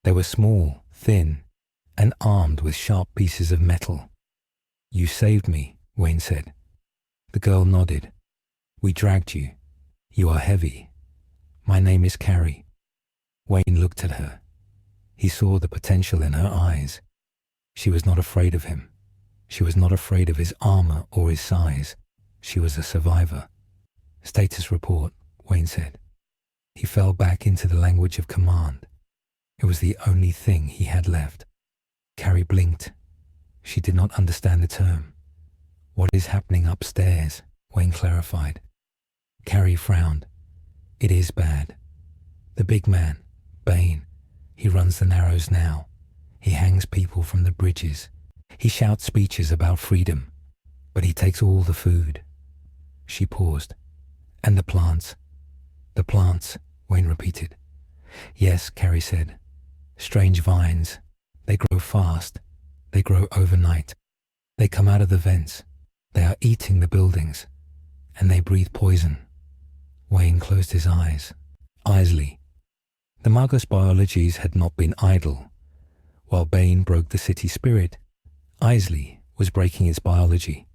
They were small, thin, and armed with sharp pieces of metal. "You saved me," Wayne said. The girl nodded. "We dragged you. You are heavy. My name is Carrie." Wayne looked at her. He saw the potential in her eyes. She was not afraid of him. She was not afraid of his armor or his size. She was a survivor. "Status report," Wayne said. He fell back into the language of command. It was the only thing he had left. Carrie blinked. She did not understand the term. "What is happening upstairs?" Wayne clarified. Carrie frowned. "It is bad. The big man, Bane, he runs the Narrows now. He hangs people from the bridges. He shouts speeches about freedom, but he takes all the food." She paused. "And the plants?" "The plants," Wayne repeated. "Yes," Carrie said. "Strange vines. They grow fast. They grow overnight. They come out of the vents. They are eating the buildings. And they breathe poison." Wayne closed his eyes. Isley. The Magos biologies had not been idle. While Bane broke the city spirit, Isley was breaking its biology.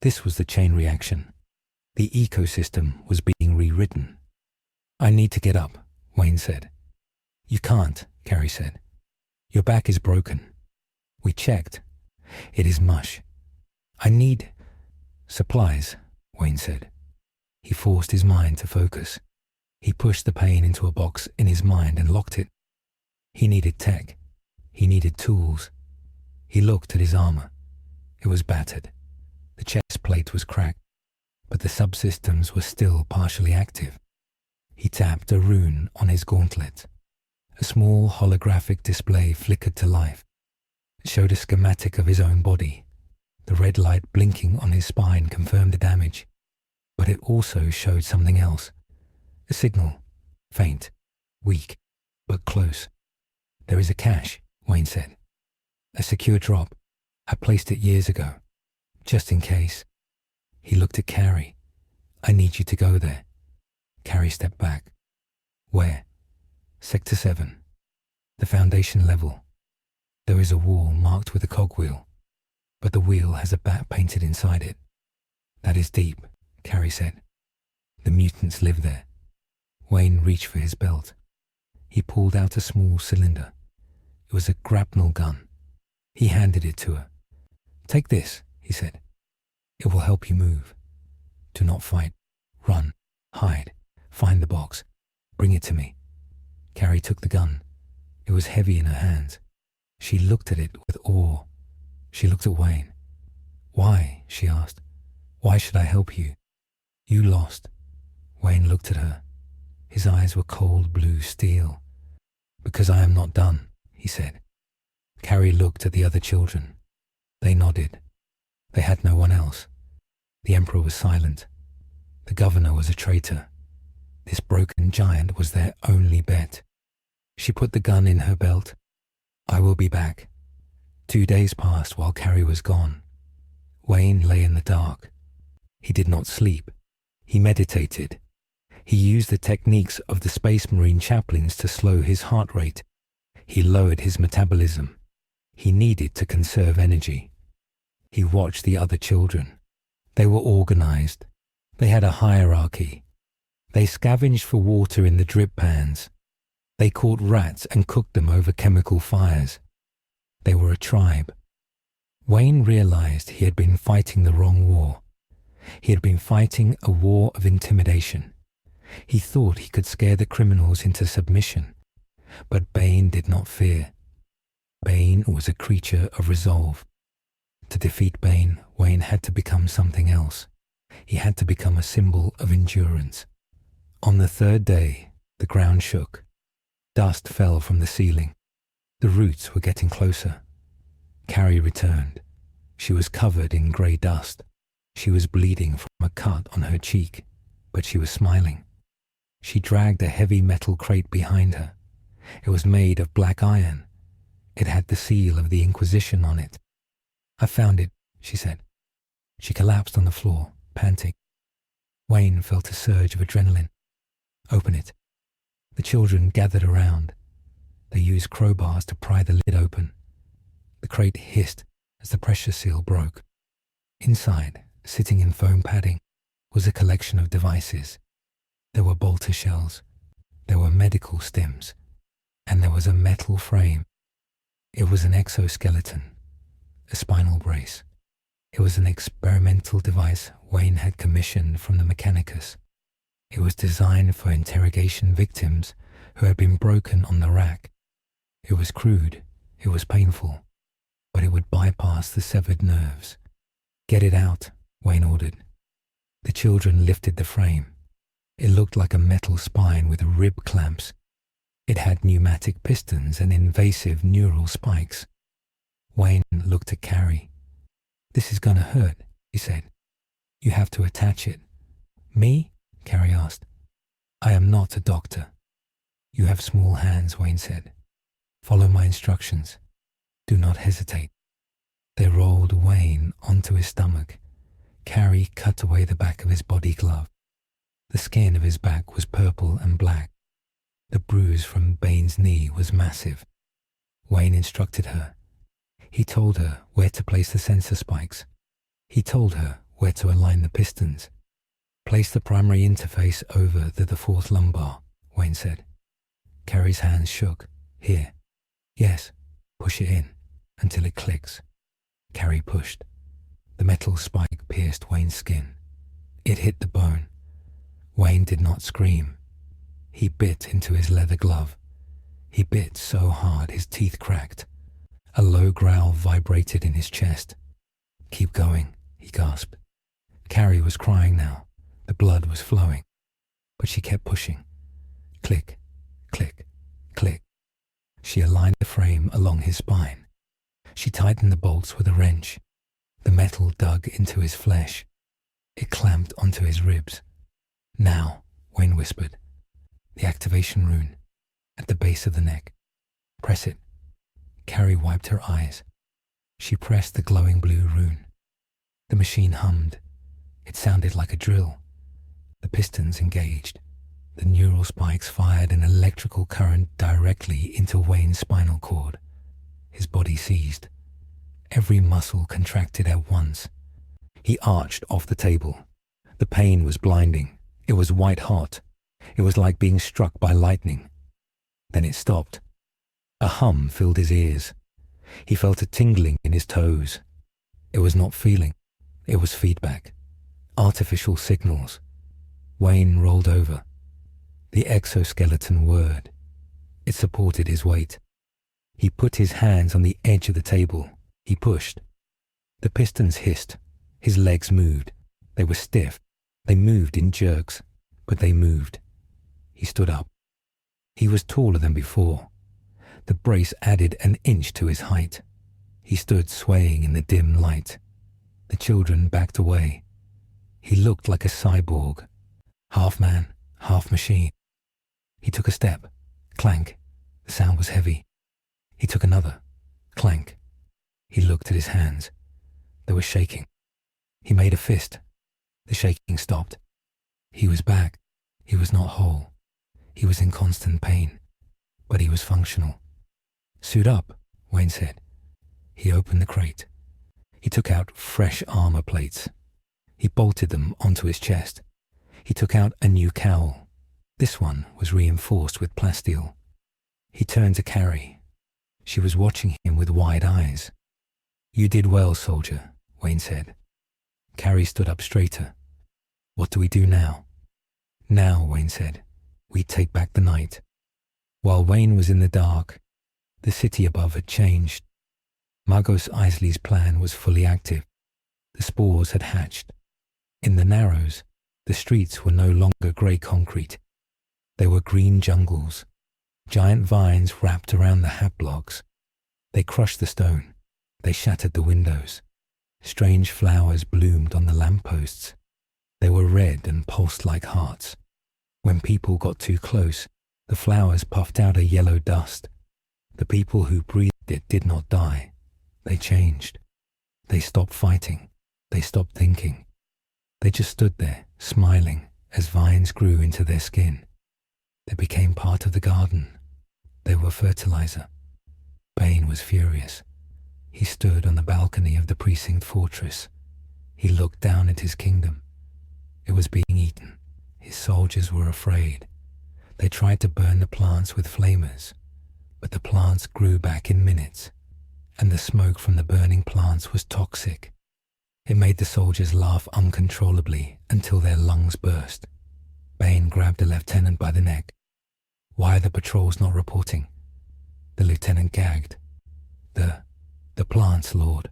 This was the chain reaction. The ecosystem was being rewritten. "I need to get up," Wayne said. "You can't," Carrie said. "Your back is broken." "We checked. It is mush." "I need supplies," Wayne said. He forced his mind to focus. He pushed the pain into a box in his mind and locked it. He needed tech. He needed tools. He looked at his armor. It was battered. The chest plate was cracked, but the subsystems were still partially active. He tapped a rune on his gauntlet. A small holographic display flickered to life. It showed a schematic of his own body. The red light blinking on his spine confirmed the damage, but it also showed something else. A signal, faint, weak, but close. "There is a cache," Wayne said. "A secure drop. I placed it years ago, just in case." He looked at Carrie. "I need you to go there." Carrie stepped back. "Where?" "Sector 7. The foundation level. There is a wall marked with a cogwheel, but the wheel has a bat painted inside it." "That is deep," Carrie said. "The mutants live there." Wayne reached for his belt. He pulled out a small cylinder. It was a grapnel gun. He handed it to her. "Take this," he said. "It will help you move. Do not fight. Run. Hide. Find the box. Bring it to me." Carrie took the gun. It was heavy in her hands. She looked at it with awe. She looked at Wayne. "Why?" she asked. "Why should I help you? You lost." Wayne looked at her. His eyes were cold blue steel. "Because I am not done," he said. Carrie looked at the other children. They nodded. They had no one else. The Emperor was silent. The governor was a traitor. This broken giant was their only bet. She put the gun in her belt. "I will be back." 2 days passed while Carrie was gone. Wayne lay in the dark. He did not sleep. He meditated. He used the techniques of the Space Marine chaplains to slow his heart rate. He lowered his metabolism. He needed to conserve energy. He watched the other children. They were organized. They had a hierarchy. They scavenged for water in the drip pans. They caught rats and cooked them over chemical fires. They were a tribe. Wayne realized he had been fighting the wrong war. He had been fighting a war of intimidation. He thought he could scare the criminals into submission. But Bane did not fear. Bane was a creature of resolve. To defeat Bane, Wayne had to become something else. He had to become a symbol of endurance. On the third day, the ground shook. Dust fell from the ceiling. The roots were getting closer. Carrie returned. She was covered in grey dust. She was bleeding from a cut on her cheek, but she was smiling. She dragged a heavy metal crate behind her. It was made of black iron. It had the seal of the Inquisition on it. "I found it," she said. She collapsed on the floor, panting. Wayne felt a surge of adrenaline. "Open it." The children gathered around. They used crowbars to pry the lid open. The crate hissed as the pressure seal broke. Inside, sitting in foam padding, was a collection of devices. There were bolter shells. There were medical stims. And there was a metal frame. It was an exoskeleton, a spinal brace. It was an experimental device Wayne had commissioned from the Mechanicus. It was designed for interrogation victims who had been broken on the rack. It was crude, it was painful, but it would bypass the severed nerves. "Get it out," Wayne ordered. The children lifted the frame. It looked like a metal spine with rib clamps. It had pneumatic pistons and invasive neural spikes. Wayne looked at Carrie. "This is gonna hurt," he said. "You have to attach it." "Me?" Carrie asked. "I am not a doctor." "You have small hands," Wayne said. "Follow my instructions. Do not hesitate." They rolled Wayne onto his stomach. Carrie cut away the back of his body glove. The skin of his back was purple and black. The bruise from Bane's knee was massive. Wayne instructed her. He told her where to place the sensor spikes. He told her where to align the pistons. "Place the primary interface over the fourth lumbar," Wayne said. Carrie's hands shook. "Here." "Yes." "Push it in until it clicks." Carrie pushed. The metal spike pierced Wayne's skin. It hit the bone. Wayne did not scream. He bit into his leather glove. He bit so hard his teeth cracked. A low growl vibrated in his chest. "Keep going," he gasped. Carrie was crying now. The blood was flowing. But she kept pushing. Click, click, click. She aligned the frame along his spine. She tightened the bolts with a wrench. The metal dug into his flesh. It clamped onto his ribs. "Now," Wayne whispered. "The activation rune, at the base of the neck. Press it." Carrie wiped her eyes. She pressed the glowing blue rune. The machine hummed. It sounded like a drill. The pistons engaged. The neural spikes fired an electrical current directly into Wayne's spinal cord. His body seized. Every muscle contracted at once. He arched off the table. The pain was blinding. It was white hot. It was like being struck by lightning. Then it stopped. A hum filled his ears. He felt a tingling in his toes. It was not feeling. It was feedback. Artificial signals. Wayne rolled over. The exoskeleton whirred. It supported his weight. He put his hands on the edge of the table. He pushed. The pistons hissed. His legs moved. They were stiff. They moved in jerks, but they moved. He stood up. He was taller than before. The brace added an inch to his height. He stood swaying in the dim light. The children backed away. He looked like a cyborg, half man, half machine. He took a step. Clank. The sound was heavy. He took another. Clank. He looked at his hands. They were shaking. He made a fist. The shaking stopped. He was back. He was not whole. He was in constant pain, but he was functional. "Suit up," Wayne said. He opened the crate. He took out fresh armor plates. He bolted them onto his chest. He took out a new cowl. This one was reinforced with plasteel. He turned to Carrie. She was watching him with wide eyes. "You did well, soldier," Wayne said. Carrie stood up straighter. "What do we do now?" "Now," Wayne said, "we take back the night." While Wayne was in the dark, the city above had changed. Magos Isley's plan was fully active. The spores had hatched. In the Narrows, the streets were no longer grey concrete. They were green jungles. Giant vines wrapped around the hat blocks. They crushed the stone. They shattered the windows. Strange flowers bloomed on the lampposts. They were red and pulsed like hearts. When people got too close, the flowers puffed out a yellow dust. The people who breathed it did not die. They changed. They stopped fighting. They stopped thinking. They just stood there, smiling, as vines grew into their skin. They became part of the garden. They were fertilizer. Bane was furious. He stood on the balcony of the precinct fortress. He looked down at his kingdom. It was being eaten. His soldiers were afraid. They tried to burn the plants with flamers, but the plants grew back in minutes, and the smoke from the burning plants was toxic. It made the soldiers laugh uncontrollably until their lungs burst. Bane grabbed the lieutenant by the neck. "Why are the patrols not reporting?" The lieutenant gagged. The plants, Lord.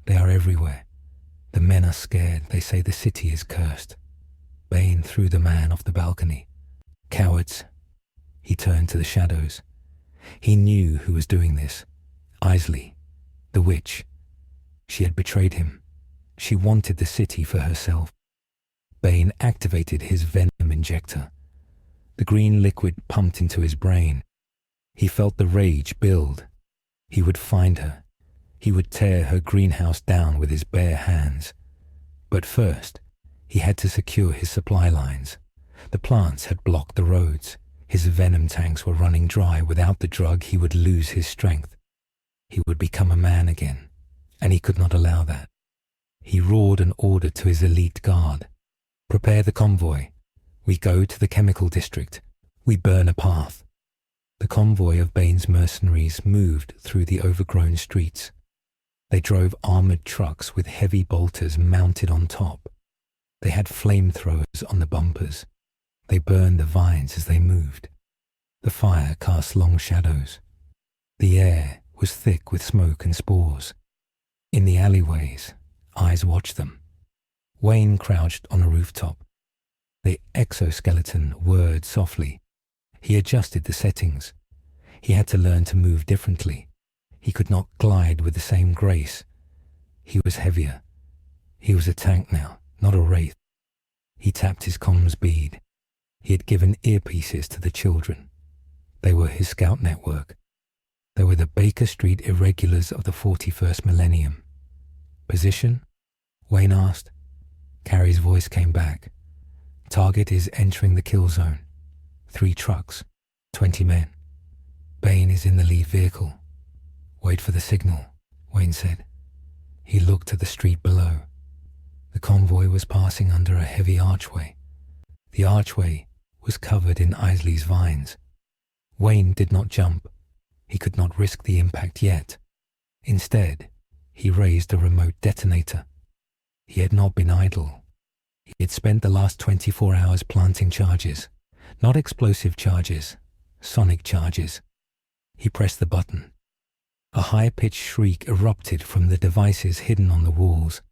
They are everywhere. The men are scared. They say the city is cursed." Bane threw the man off the balcony. "Cowards." He turned to the shadows. He knew who was doing this. Isley, the witch. She had betrayed him. She wanted the city for herself. Bane activated his venom injector. The green liquid pumped into his brain. He felt the rage build. He would find her. He would tear her greenhouse down with his bare hands. But first, he had to secure his supply lines. The plants had blocked the roads. His venom tanks were running dry. Without the drug, he would lose his strength. He would become a man again, and he could not allow that. He roared an order to his elite guard. "Prepare the convoy. We go to the chemical district. We burn a path." The convoy of Bane's mercenaries moved through the overgrown streets. They drove armored trucks with heavy bolters mounted on top. They had flamethrowers on the bumpers. They burned the vines as they moved. The fire cast long shadows. The air was thick with smoke and spores. In the alleyways, eyes watched them. Wayne crouched on a rooftop. The exoskeleton whirred softly. He adjusted the settings. He had to learn to move differently. He could not glide with the same grace. He was heavier. He was a tank now, not a wraith. He tapped his comms bead. He had given earpieces to the children. They were his scout network. They were the Baker Street irregulars of the 41st Millennium. "Position?" Wayne asked. Carrie's voice came back. "Target is entering the kill zone. 3 trucks, 20 men. Bane is in the lead vehicle." "Wait for the signal," Wayne said. He looked at the street below. The convoy was passing under a heavy archway. The archway was covered in Isley's vines. Wayne did not jump. He could not risk the impact yet. Instead, he raised a remote detonator. He had not been idle. He had spent the last 24 hours planting charges. Not explosive charges, sonic charges. He pressed the button. A high-pitched shriek erupted from the devices hidden on the walls.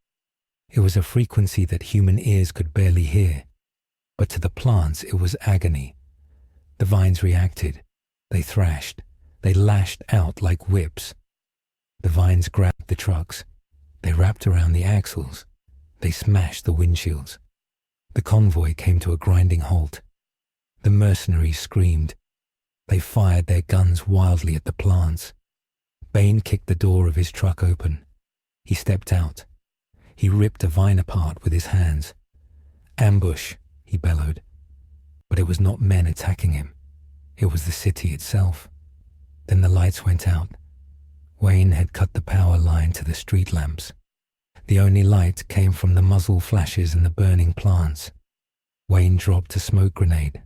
It was a frequency that human ears could barely hear, but to the plants it was agony. The vines reacted. They thrashed. They lashed out like whips. The vines grabbed the trucks. They wrapped around the axles. They smashed the windshields. The convoy came to a grinding halt. The mercenaries screamed. They fired their guns wildly at the plants. Bane kicked the door of his truck open. He stepped out. He ripped a vine apart with his hands. "Ambush," he bellowed. But it was not men attacking him. It was the city itself. Then the lights went out. Wayne had cut the power line to the street lamps. The only light came from the muzzle flashes and the burning plants. Wayne dropped a smoke grenade,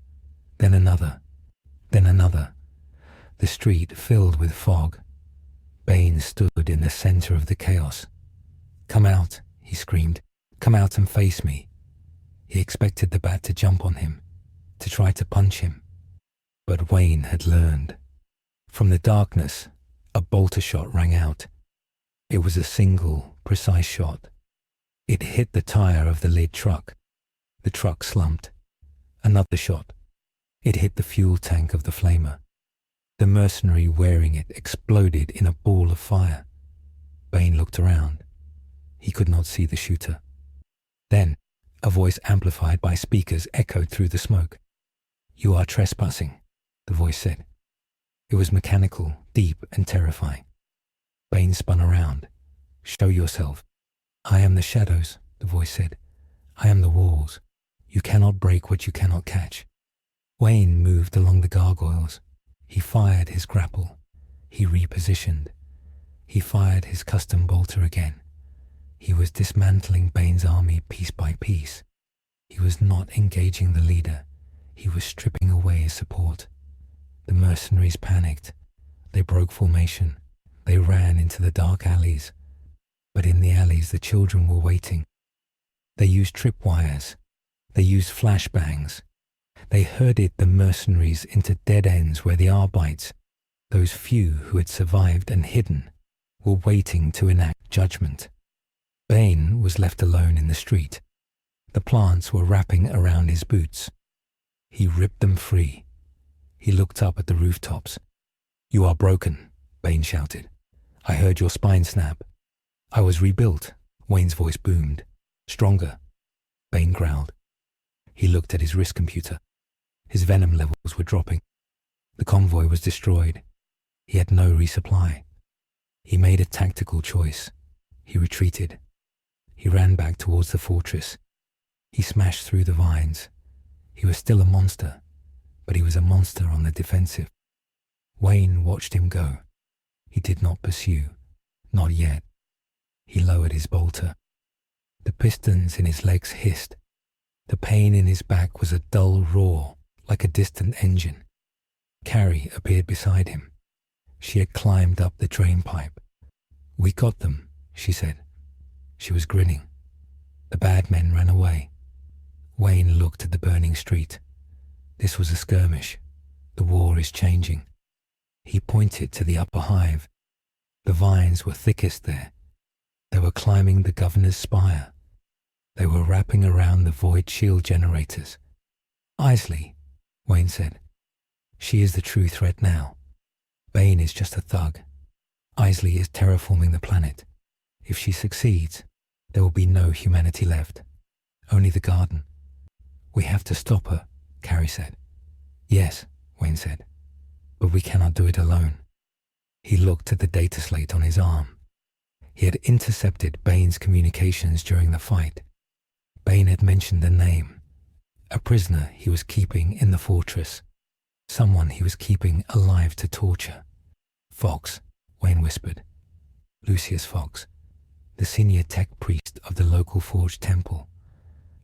then another, then another. The street filled with fog. Bane stood in the center of the chaos. "Come out," he screamed. "Come out and face me." He expected the bat to jump on him, to try to punch him. But Wayne had learned. From the darkness, a bolter shot rang out. It was a single, precise shot. It hit the tire of the lead truck. The truck slumped. Another shot. It hit the fuel tank of the flamer. The mercenary wearing it exploded in a ball of fire. Bane looked around. He could not see the shooter. Then, a voice amplified by speakers echoed through the smoke. "You are trespassing," the voice said. It was mechanical, deep, and terrifying. Bane spun around. "Show yourself." "I am the shadows," the voice said. "I am the walls. You cannot break what you cannot catch." Wayne moved along the gargoyles. He fired his grapple. He repositioned. He fired his custom bolter again. He was dismantling Bane's army piece by piece. He was not engaging the leader. He was stripping away his support. The mercenaries panicked. They broke formation. They ran into the dark alleys. But in the alleys the children were waiting. They used tripwires. They used flashbangs. They herded the mercenaries into dead ends where the Arbites, those few who had survived and hidden, were waiting to enact judgment. Bane was left alone in the street. The plants were wrapping around his boots. He ripped them free. He looked up at the rooftops. "You are broken," Bane shouted. "I heard your spine snap." "I was rebuilt," Wayne's voice boomed. "Stronger," Bane growled. He looked at his wrist computer. His venom levels were dropping. The convoy was destroyed. He had no resupply. He made a tactical choice. He retreated. He ran back towards the fortress. He smashed through the vines. He was still a monster, but he was a monster on the defensive. Wayne watched him go. He did not pursue. Not yet. He lowered his bolter. The pistons in his legs hissed. The pain in his back was a dull roar, like a distant engine. Carrie appeared beside him. She had climbed up the drain pipe. "We got them," she said. She was grinning. The bad men ran away. Wayne looked at the burning street. This was a skirmish. The war is changing. He pointed to the upper hive. The vines were thickest there. They were climbing the governor's spire. They were wrapping around the void shield generators. "Isley," Wayne said. "She is the true threat now. Bane is just a thug. Isley is terraforming the planet. If she succeeds, there will be no humanity left. Only the garden. We have to stop her," Carrie said. "Yes," Wayne said, "but we cannot do it alone." He looked at the data slate on his arm. He had intercepted Bane's communications during the fight. Bane had mentioned a name. A prisoner he was keeping in the fortress. Someone he was keeping alive to torture. "Fox," Wayne whispered. "Lucius Fox, the senior tech priest of the local forge temple.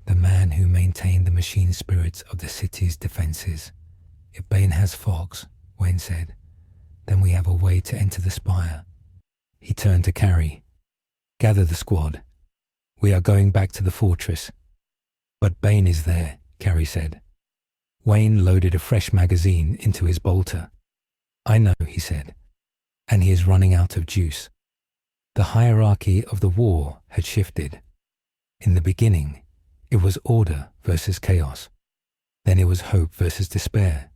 The man who maintained the machine spirits of the city's defenses. If Bane has Fox," Wayne said, "then we have a way to enter the spire." He turned to Carrie. "Gather the squad. We are going back to the fortress." "But Bane is there," Carrie said. Wayne loaded a fresh magazine into his bolter. "I know," he said. and he is running out of juice. The hierarchy of the war had shifted. In the beginning, it was order versus chaos. Then it was hope versus despair.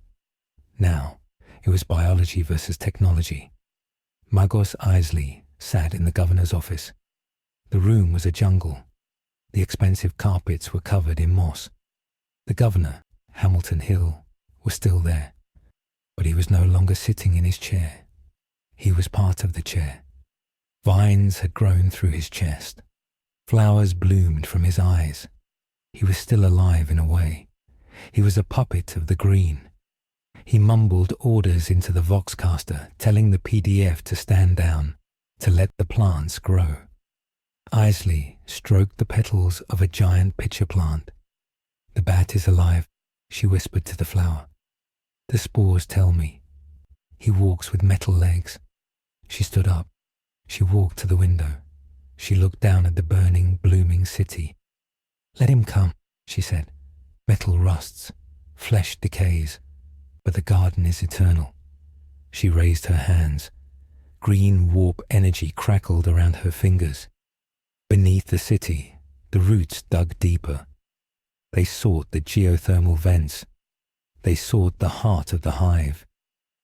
Now, it was biology versus technology. Magos Isley sat in the governor's office. The room was a jungle. The expensive carpets were covered in moss. The governor, Hamilton Hill, was still there, but he was no longer sitting in his chair. He was part of the chair. Vines had grown through his chest. Flowers bloomed from his eyes. He was still alive in a way. He was a puppet of the green. He mumbled orders into the Voxcaster, telling the PDF to stand down, to let the plants grow. Isley stroked the petals of a giant pitcher plant. "The bat is alive," she whispered to the flower. "The spores tell me. He walks with metal legs." She stood up. She walked to the window. She looked down at the burning, blooming city. "Let him come," she said. "Metal rusts, flesh decays, but the garden is eternal." She raised her hands. Green warp energy crackled around her fingers. Beneath the city, the roots dug deeper. They sought the geothermal vents. They sought the heart of the hive.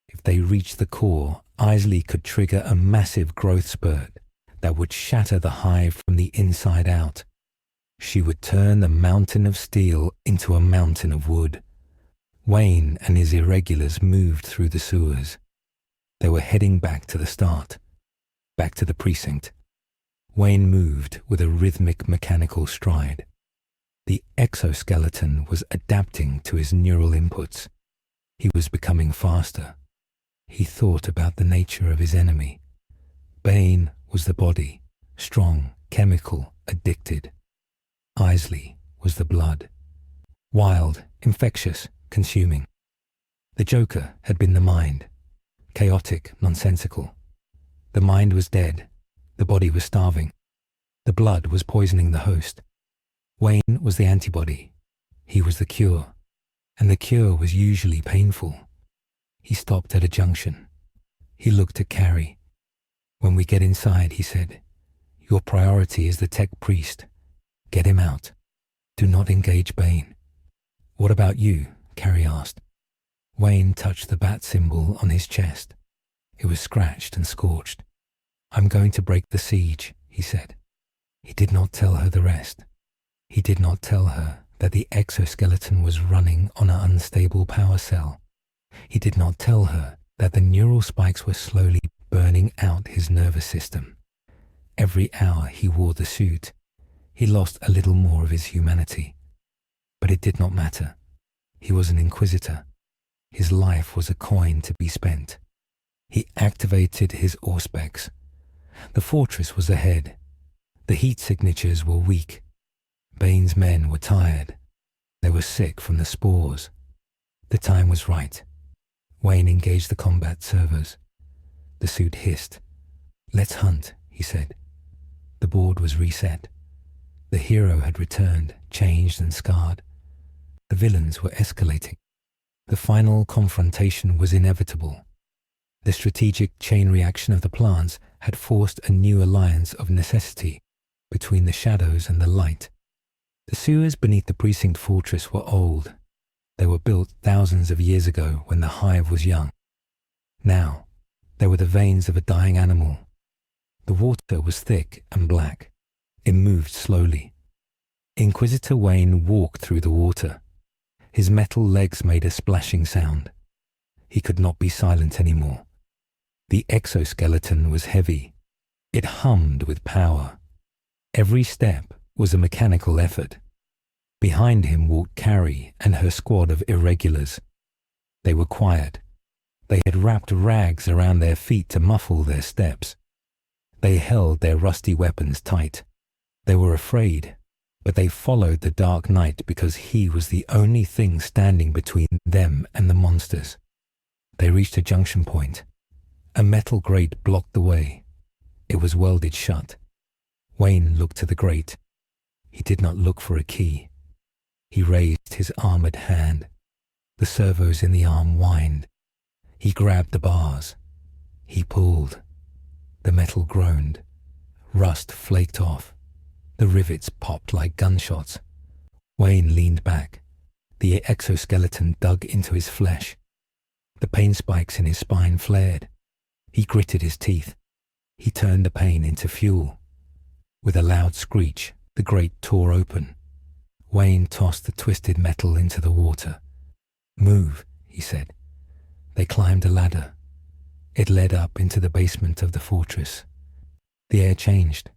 If they reached the core, Isley could trigger a massive growth spurt that would shatter the hive from the inside out. She would turn the mountain of steel into a mountain of wood. Wayne and his irregulars moved through the sewers. They were heading back to the start, back to the precinct. Wayne moved with a rhythmic mechanical stride. The exoskeleton was adapting to his neural inputs. He was becoming faster. He thought about the nature of his enemy. Bane was the body, strong, chemical, addicted. Isley was the blood, wild, infectious, consuming. The Joker had been the mind, chaotic, nonsensical. The mind was dead. The body was starving. The blood was poisoning the host. Wayne was the antibody. He was the cure. And the cure was usually painful. He stopped at a junction. He looked at Carrie. "When we get inside," he said, "your priority is the tech priest. Get him out. Do not engage Bane." "What about you?" Carrie asked. Wayne touched the bat symbol on his chest. It was scratched and scorched. "I'm going to break the siege," he said. He did not tell her the rest. He did not tell her that the exoskeleton was running on an unstable power cell. He did not tell her that the neural spikes were slowly burning out his nervous system. Every hour he wore the suit, he lost a little more of his humanity. But it did not matter. He was an Inquisitor. His life was a coin to be spent. He activated his Auspex. The fortress was ahead. The heat signatures were weak. Bane's men were tired. They were sick from the spores. The time was right. Wayne engaged the combat servers. The suit hissed. "Let's hunt," he said. The board was reset. The hero had returned, changed and scarred. The villains were escalating. The final confrontation was inevitable. The strategic chain reaction of the plants had forced a new alliance of necessity between the shadows and the light. The sewers beneath the precinct fortress were old. They were built thousands of years ago when the hive was young. Now, they were the veins of a dying animal. The water was thick and black. It moved slowly. Inquisitor Wayne walked through the water. His metal legs made a splashing sound. He could not be silent anymore. The exoskeleton was heavy. It hummed with power. Every step was a mechanical effort. Behind him walked Carrie and her squad of irregulars. They were quiet. They had wrapped rags around their feet to muffle their steps. They held their rusty weapons tight. They were afraid, but they followed the Dark Knight because he was the only thing standing between them and the monsters. They reached a junction point. A metal grate blocked the way. It was welded shut. Wayne looked to the grate. He did not look for a key. He raised his armored hand. The servos in the arm whined. He grabbed the bars. He pulled. The metal groaned. Rust flaked off. The rivets popped like gunshots. Wayne leaned back. The exoskeleton dug into his flesh. The pain spikes in his spine flared. He gritted his teeth. He turned the pain into fuel. With a loud screech, the grate tore open. Wayne tossed the twisted metal into the water. "Move," he said. They climbed a ladder. It led up into the basement of the fortress. The air changed.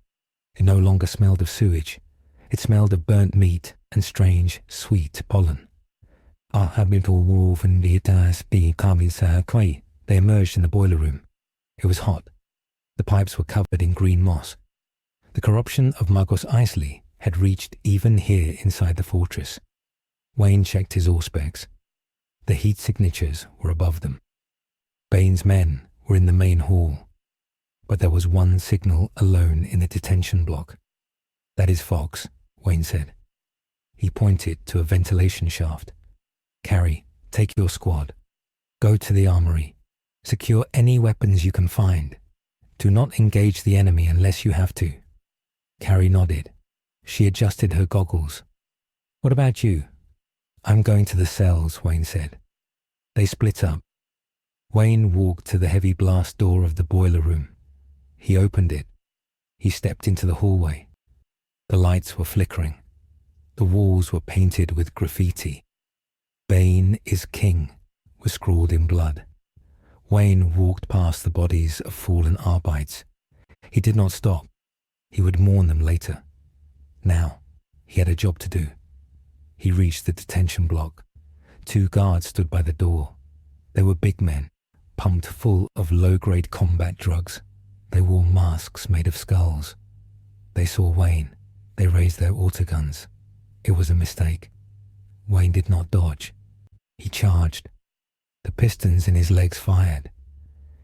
It no longer smelled of sewage. It smelled of burnt meat and strange, sweet pollen. They emerged in the boiler room. It was hot. The pipes were covered in green moss. The corruption of Magos Isley had reached even here inside the fortress. Wayne checked his auspex. The heat signatures were above them. Bane's men were in the main hall. But there was one signal alone in the detention block. "That is Fox," Wayne said. He pointed to a ventilation shaft. "Carrie, take your squad. Go to the armory. Secure any weapons you can find. Do not engage the enemy unless you have to." Carrie nodded. She adjusted her goggles. "What about you?" "I'm going to the cells," Wayne said. They split up. Wayne walked to the heavy blast door of the boiler room. He opened it. He stepped into the hallway. The lights were flickering. The walls were painted with graffiti. "Bane is king," was scrawled in blood. Wayne walked past the bodies of fallen Arbites. He did not stop. He would mourn them later. Now, he had a job to do. He reached the detention block. 2 guards stood by the door. They were big men, pumped full of low-grade combat drugs. They wore masks made of skulls. They saw Wayne. They raised their autoguns. It was a mistake. Wayne did not dodge. He charged. The pistons in his legs fired.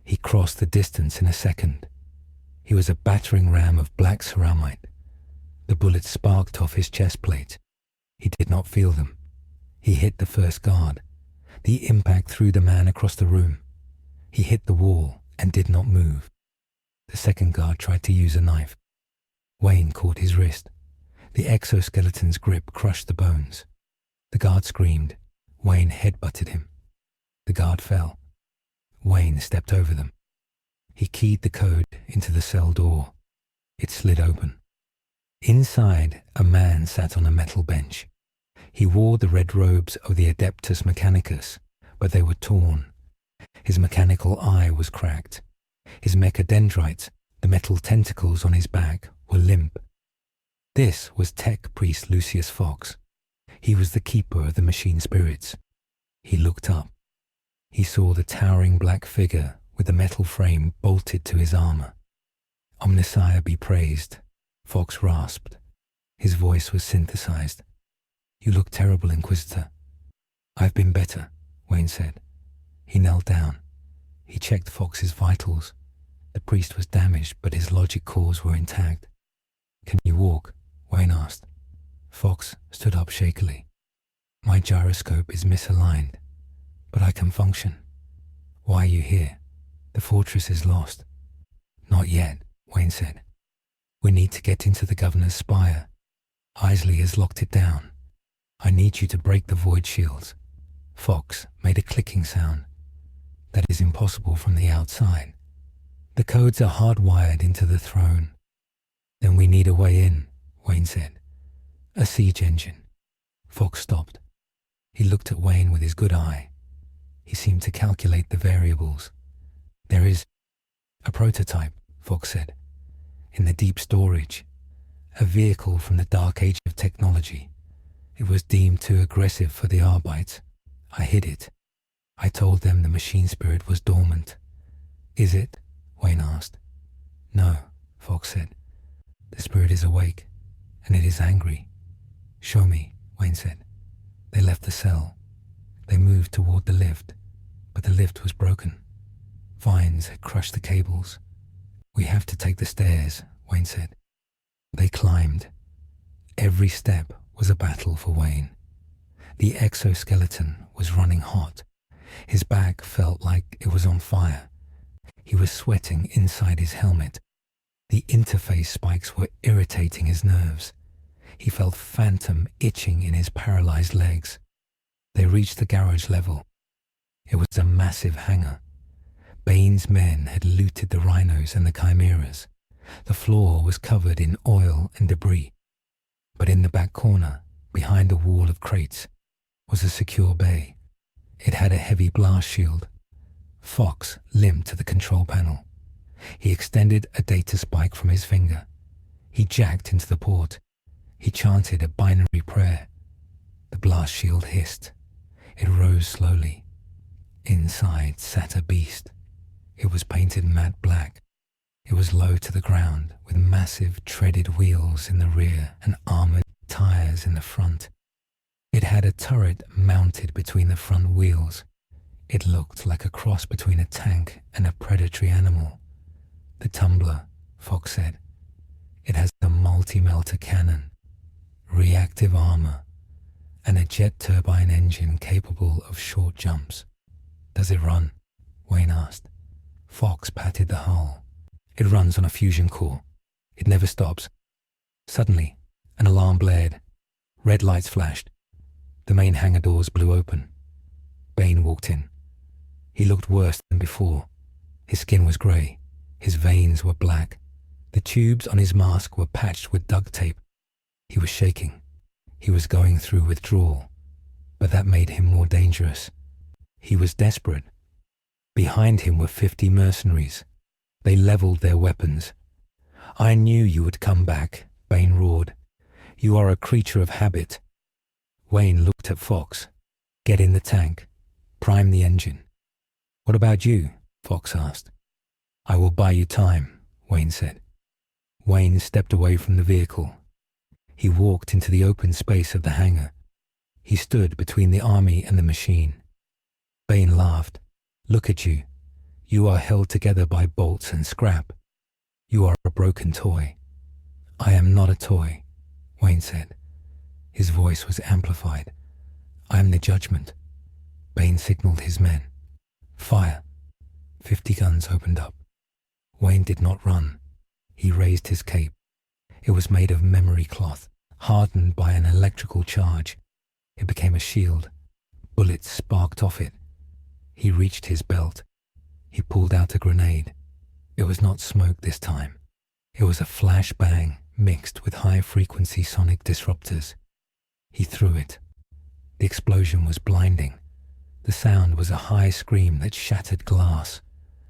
He crossed the distance in a second. He was a battering ram of black ceramite. The bullets sparked off his chest plate. He did not feel them. He hit the first guard. The impact threw the man across the room. He hit the wall and did not move. The second guard tried to use a knife. Wayne caught his wrist. The exoskeleton's grip crushed the bones. The guard screamed. Wayne headbutted him. The guard fell. Wayne stepped over them. He keyed the code into the cell door. It slid open. Inside, a man sat on a metal bench. He wore the red robes of the Adeptus Mechanicus, but they were torn. His mechanical eye was cracked. His mechadendrites, the metal tentacles on his back, were limp. This was Tech Priest Lucius Fox. He was the keeper of the machine spirits. He looked up. He saw the towering black figure with the metal frame bolted to his armor. "Omnissiah be praised," Fox rasped. His voice was synthesized. "You look terrible, Inquisitor." "I've been better," Wayne said. He knelt down. He checked Fox's vitals. The priest was damaged, but his logic cores were intact. "Can you walk?" Wayne asked. Fox stood up shakily. "My gyroscope is misaligned, but I can function." "Why are you here? The fortress is lost." "Not yet," Wayne said. "We need to get into the governor's spire. Isley has locked it down. I need you to break the void shields." Fox made a clicking sound. "That is impossible from the outside. The codes are hardwired into the throne." "Then we need a way in," Wayne said. "A siege engine." Fox stopped. He looked at Wayne with his good eye. He seemed to calculate the variables. "There is a prototype," Fox said. "In the deep storage. A vehicle from the dark age of technology. It was deemed too aggressive for the Arbites. I hid it. I told them the machine spirit was dormant." "Is it?" Wayne asked. "No," Fox said. "The spirit is awake, and it is angry." "Show me," Wayne said. They left the cell. They moved toward the lift, but the lift was broken. Vines had crushed the cables. "We have to take the stairs," Wayne said. They climbed. Every step was a battle for Wayne. The exoskeleton was running hot. His back felt like it was on fire. He was sweating inside his helmet. The interface spikes were irritating his nerves. He felt phantom itching in his paralyzed legs. They reached the garage level. It was a massive hangar. Bane's men had looted the rhinos and the chimeras. The floor was covered in oil and debris. But in the back corner, behind a wall of crates, was a secure bay. It had a heavy blast shield. Fox limped to the control panel. He extended a data spike from his finger. He jacked into the port. He chanted a binary prayer. The blast shield hissed. It rose slowly. Inside sat a beast. It was painted matte black. It was low to the ground, with massive treaded wheels in the rear and armored tires in the front. It had a turret mounted between the front wheels. It looked like a cross between a tank and a predatory animal. The tumbler, Fox said. It has a multi-melter cannon, reactive armor, and a jet turbine engine capable of short jumps. Does it run? Wayne asked. Fox patted the hull. It runs on a fusion core. It never stops. Suddenly, an alarm blared. Red lights flashed. The main hangar doors blew open. Bane walked in. He looked worse than before. His skin was grey. His veins were black. The tubes on his mask were patched with duct tape. He was shaking. He was going through withdrawal. But that made him more dangerous. He was desperate. Behind him were 50 mercenaries. They leveled their weapons. "I knew you would come back," Bane roared. "You are a creature of habit." Wayne looked at Fox. "Get in the tank. Prime the engine." "What about you?" Fox asked. "I will buy you time," Wayne said. Wayne stepped away from the vehicle. He walked into the open space of the hangar. He stood between the army and the machine. Bane laughed. "Look at you. You are held together by bolts and scrap. You are a broken toy." "I am not a toy," Wayne said. His voice was amplified. "I am the judgment." Bane signaled his men. "Fire." 50 guns opened up. Wayne did not run. He raised his cape. It was made of memory cloth, hardened by an electrical charge. It became a shield. Bullets sparked off it. He reached his belt. He pulled out a grenade. It was not smoke this time. It was a flashbang mixed with high-frequency sonic disruptors. He threw it. The explosion was blinding. The sound was a high scream that shattered glass.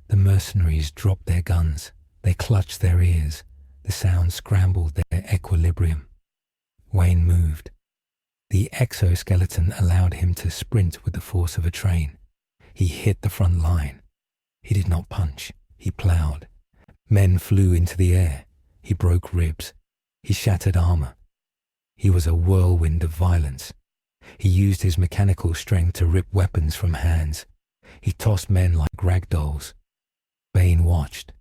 The mercenaries dropped their guns. They clutched their ears. The sound scrambled their equilibrium. Wayne moved. The exoskeleton allowed him to sprint with the force of a train. He hit the front line. He did not punch. He plowed. Men flew into the air. He broke ribs. He shattered armor. He was a whirlwind of violence. He used his mechanical strength to rip weapons from hands. He tossed men like rag dolls. Bane watched.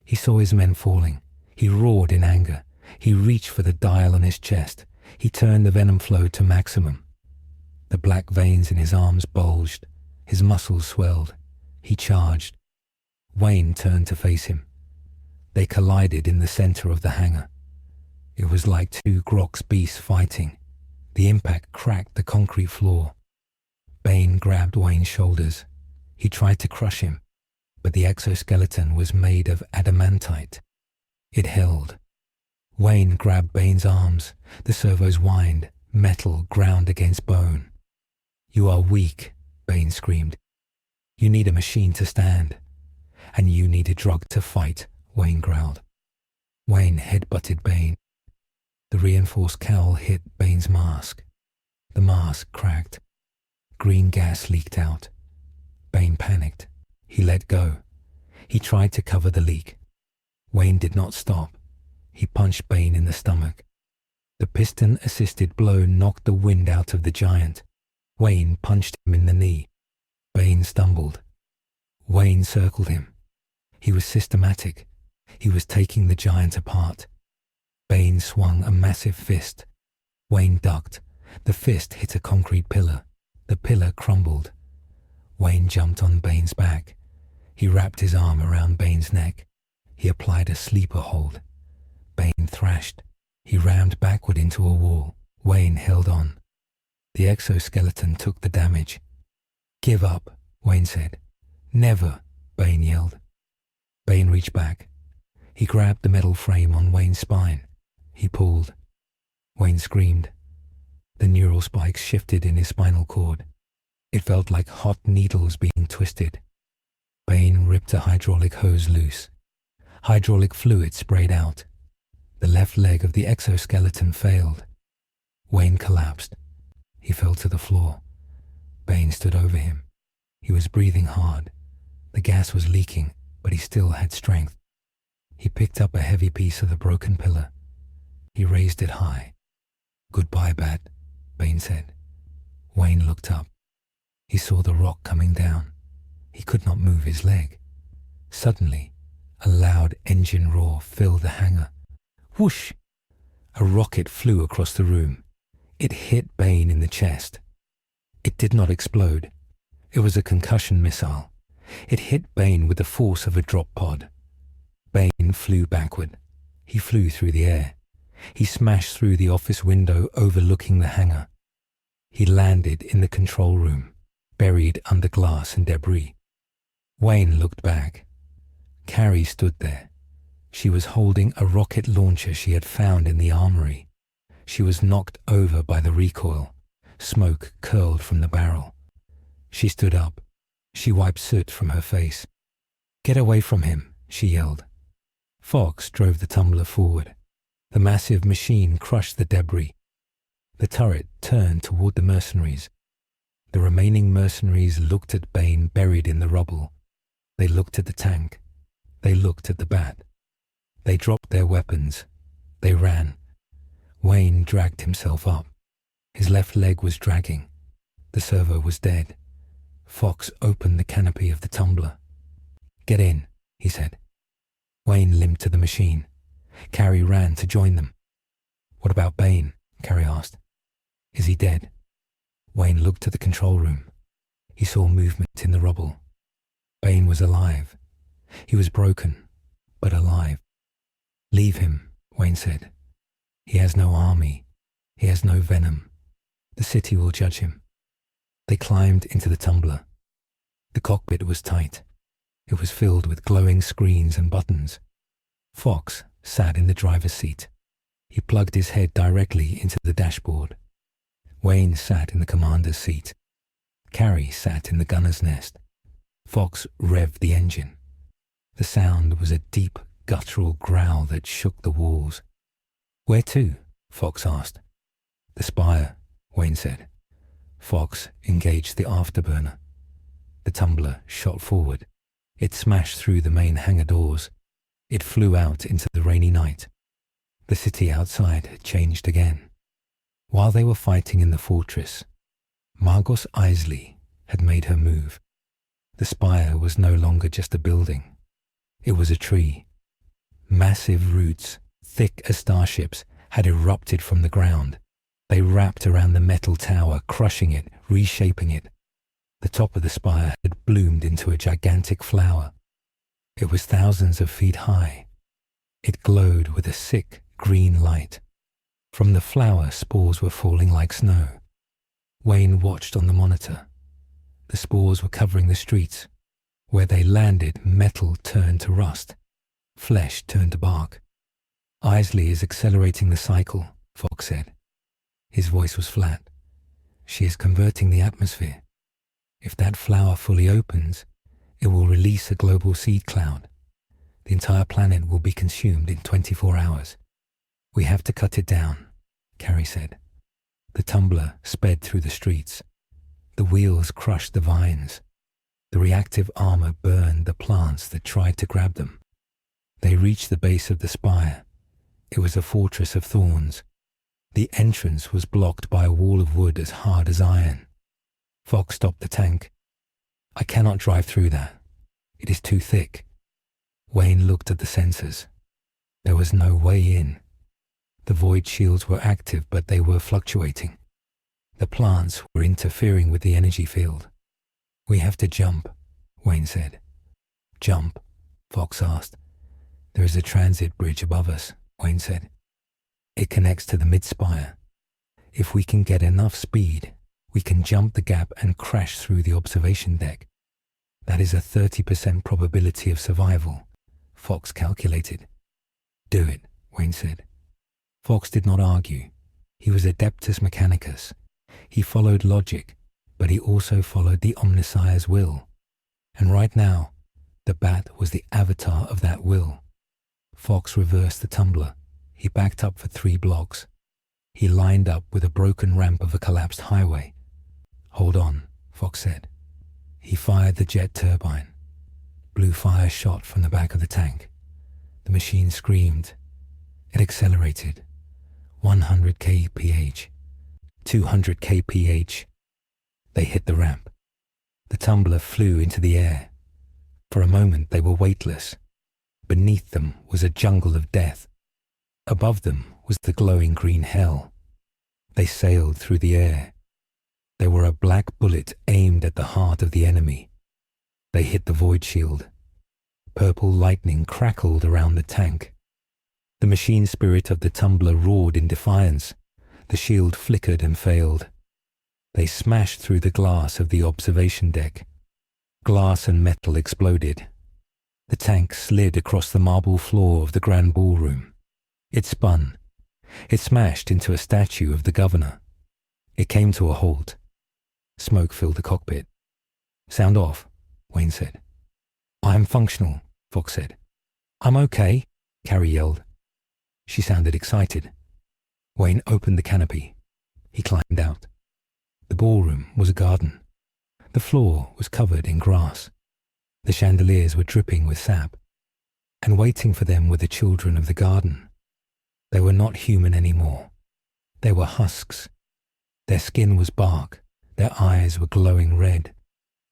He saw his men falling. He roared in anger. He reached for the dial on his chest. He turned the venom flow to maximum. The black veins in his arms bulged. His muscles swelled. He charged. Wayne turned to face him. They collided in the center of the hangar. It was like two Grox beasts fighting. The impact cracked the concrete floor. Bane grabbed Wayne's shoulders. He tried to crush him, but the exoskeleton was made of adamantite. It held. Wayne grabbed Bane's arms. The servos whined. Metal ground against bone. "You are weak," Bane screamed. "You need a machine to stand." "And you need a drug to fight," Wayne growled. Wayne headbutted Bane. The reinforced cowl hit Bane's mask. The mask cracked. Green gas leaked out. Bane panicked. He let go. He tried to cover the leak. Wayne did not stop. He punched Bane in the stomach. The piston-assisted blow knocked the wind out of the giant. Wayne punched him in the knee. Bane stumbled. Wayne circled him. He was systematic. He was taking the giant apart. Bane swung a massive fist. Wayne ducked. The fist hit a concrete pillar. The pillar crumbled. Wayne jumped on Bane's back. He wrapped his arm around Bane's neck. He applied a sleeper hold. Bane thrashed. He rammed backward into a wall. Wayne held on. The exoskeleton took the damage. "Give up," Wayne said. "Never," Bane yelled. Bane reached back. He grabbed the metal frame on Wayne's spine. He pulled. Wayne screamed. The neural spikes shifted in his spinal cord. It felt like hot needles being twisted. Bane ripped a hydraulic hose loose. Hydraulic fluid sprayed out. The left leg of the exoskeleton failed. Wayne collapsed. He fell to the floor. Bane stood over him. He was breathing hard. The gas was leaking, but he still had strength. He picked up a heavy piece of the broken pillar. He raised it high. "Goodbye, Bat," Bane said. Wayne looked up. He saw the rock coming down. He could not move his leg. Suddenly, a loud engine roar filled the hangar. Whoosh! A rocket flew across the room. It hit Bane in the chest. It did not explode. It was a concussion missile. It hit Bane with the force of a drop pod. Bane flew backward. He flew through the air. He smashed through the office window overlooking the hangar. He landed in the control room, buried under glass and debris. Wayne looked back. Carrie stood there. She was holding a rocket launcher she had found in the armory. She was knocked over by the recoil. Smoke curled from the barrel. She stood up. She wiped soot from her face. "Get away from him," she yelled. Fox drove the tumbler forward. The massive machine crushed the debris. The turret turned toward the mercenaries. The remaining mercenaries looked at Bane buried in the rubble. They looked at the tank. They looked at the Bat. They dropped their weapons. They ran. Wayne dragged himself up. His left leg was dragging. The servo was dead. Fox opened the canopy of the tumbler. "Get in," he said. Wayne limped to the machine. Carrie ran to join them. "What about Bane?" Carrie asked. "Is he dead?" Wayne looked to the control room. He saw movement in the rubble. Bane was alive. He was broken, but alive. "Leave him," Wayne said. "He has no army. He has no venom. The city will judge him." They climbed into the tumbler. The cockpit was tight. It was filled with glowing screens and buttons. Fox sat in the driver's seat. He plugged his head directly into the dashboard. Wayne sat in the commander's seat. Carrie sat in the gunner's nest. Fox revved the engine. The sound was a deep, guttural growl that shook the walls. "Where to?" Fox asked. "The spire," Wayne said. Fox engaged the afterburner. The tumbler shot forward. It smashed through the main hangar doors. It flew out into the rainy night. The city outside had changed again. While they were fighting in the fortress, Magos Isley had made her move. The spire was no longer just a building. It was a tree. Massive roots, thick as starships, had erupted from the ground. They wrapped around the metal tower, crushing it, reshaping it. The top of the spire had bloomed into a gigantic flower. It was thousands of feet high. It glowed with a sick green light. From the flower, spores were falling like snow. Wayne watched on the monitor. The spores were covering the streets. Where they landed, metal turned to rust. Flesh turned to bark. "Isley is accelerating the cycle," Fox said. His voice was flat. "She is converting the atmosphere. If that flower fully opens, it will release a global seed cloud. The entire planet will be consumed in 24 hours. We have to cut it down," Carrie said. The tumbler sped through the streets. The wheels crushed the vines. The reactive armor burned the plants that tried to grab them. They reached the base of the spire. It was a fortress of thorns. The entrance was blocked by a wall of wood as hard as iron. Fox stopped the tank. "I cannot drive through that. It is too thick." Wayne looked at the sensors. There was no way in. The void shields were active, but they were fluctuating. The plants were interfering with the energy field. "We have to jump," Wayne said. Jump? Fox asked. There is a transit bridge above us, Wayne said. It connects to the mid-spire. If we can get enough speed, we can jump the gap and crash through the observation deck. That is a 30% probability of survival, Fox calculated. Do it, Wayne said. Fox did not argue. He was Adeptus Mechanicus. He followed logic, but he also followed the Omnissiah's will. And right now, the bat was the avatar of that will. Fox reversed the tumbler. He backed up for 3 blocks. He lined up with a broken ramp of a collapsed highway. Hold on, Fox said. He fired the jet turbine. Blue fire shot from the back of the tank. The machine screamed. It accelerated. 100 kph. 200 kph. They hit the ramp. The tumbler flew into the air. For a moment they were weightless. Beneath them was a jungle of death. Above them was the glowing green hell. They sailed through the air. They were a black bullet aimed at the heart of the enemy. They hit the void shield. Purple lightning crackled around the tank. The machine spirit of the tumbler roared in defiance. The shield flickered and failed. They smashed through the glass of the observation deck. Glass and metal exploded. The tank slid across the marble floor of the grand ballroom. It spun. It smashed into a statue of the governor. It came to a halt. Smoke filled the cockpit. Sound off, Wayne said. I'm functional, Fox said. I'm okay, Carrie yelled. She sounded excited. Wayne opened the canopy. He climbed out. The ballroom was a garden. The floor was covered in grass. The chandeliers were dripping with sap. And waiting for them were the children of the garden. They were not human anymore. They were husks. Their skin was bark. Their eyes were glowing red.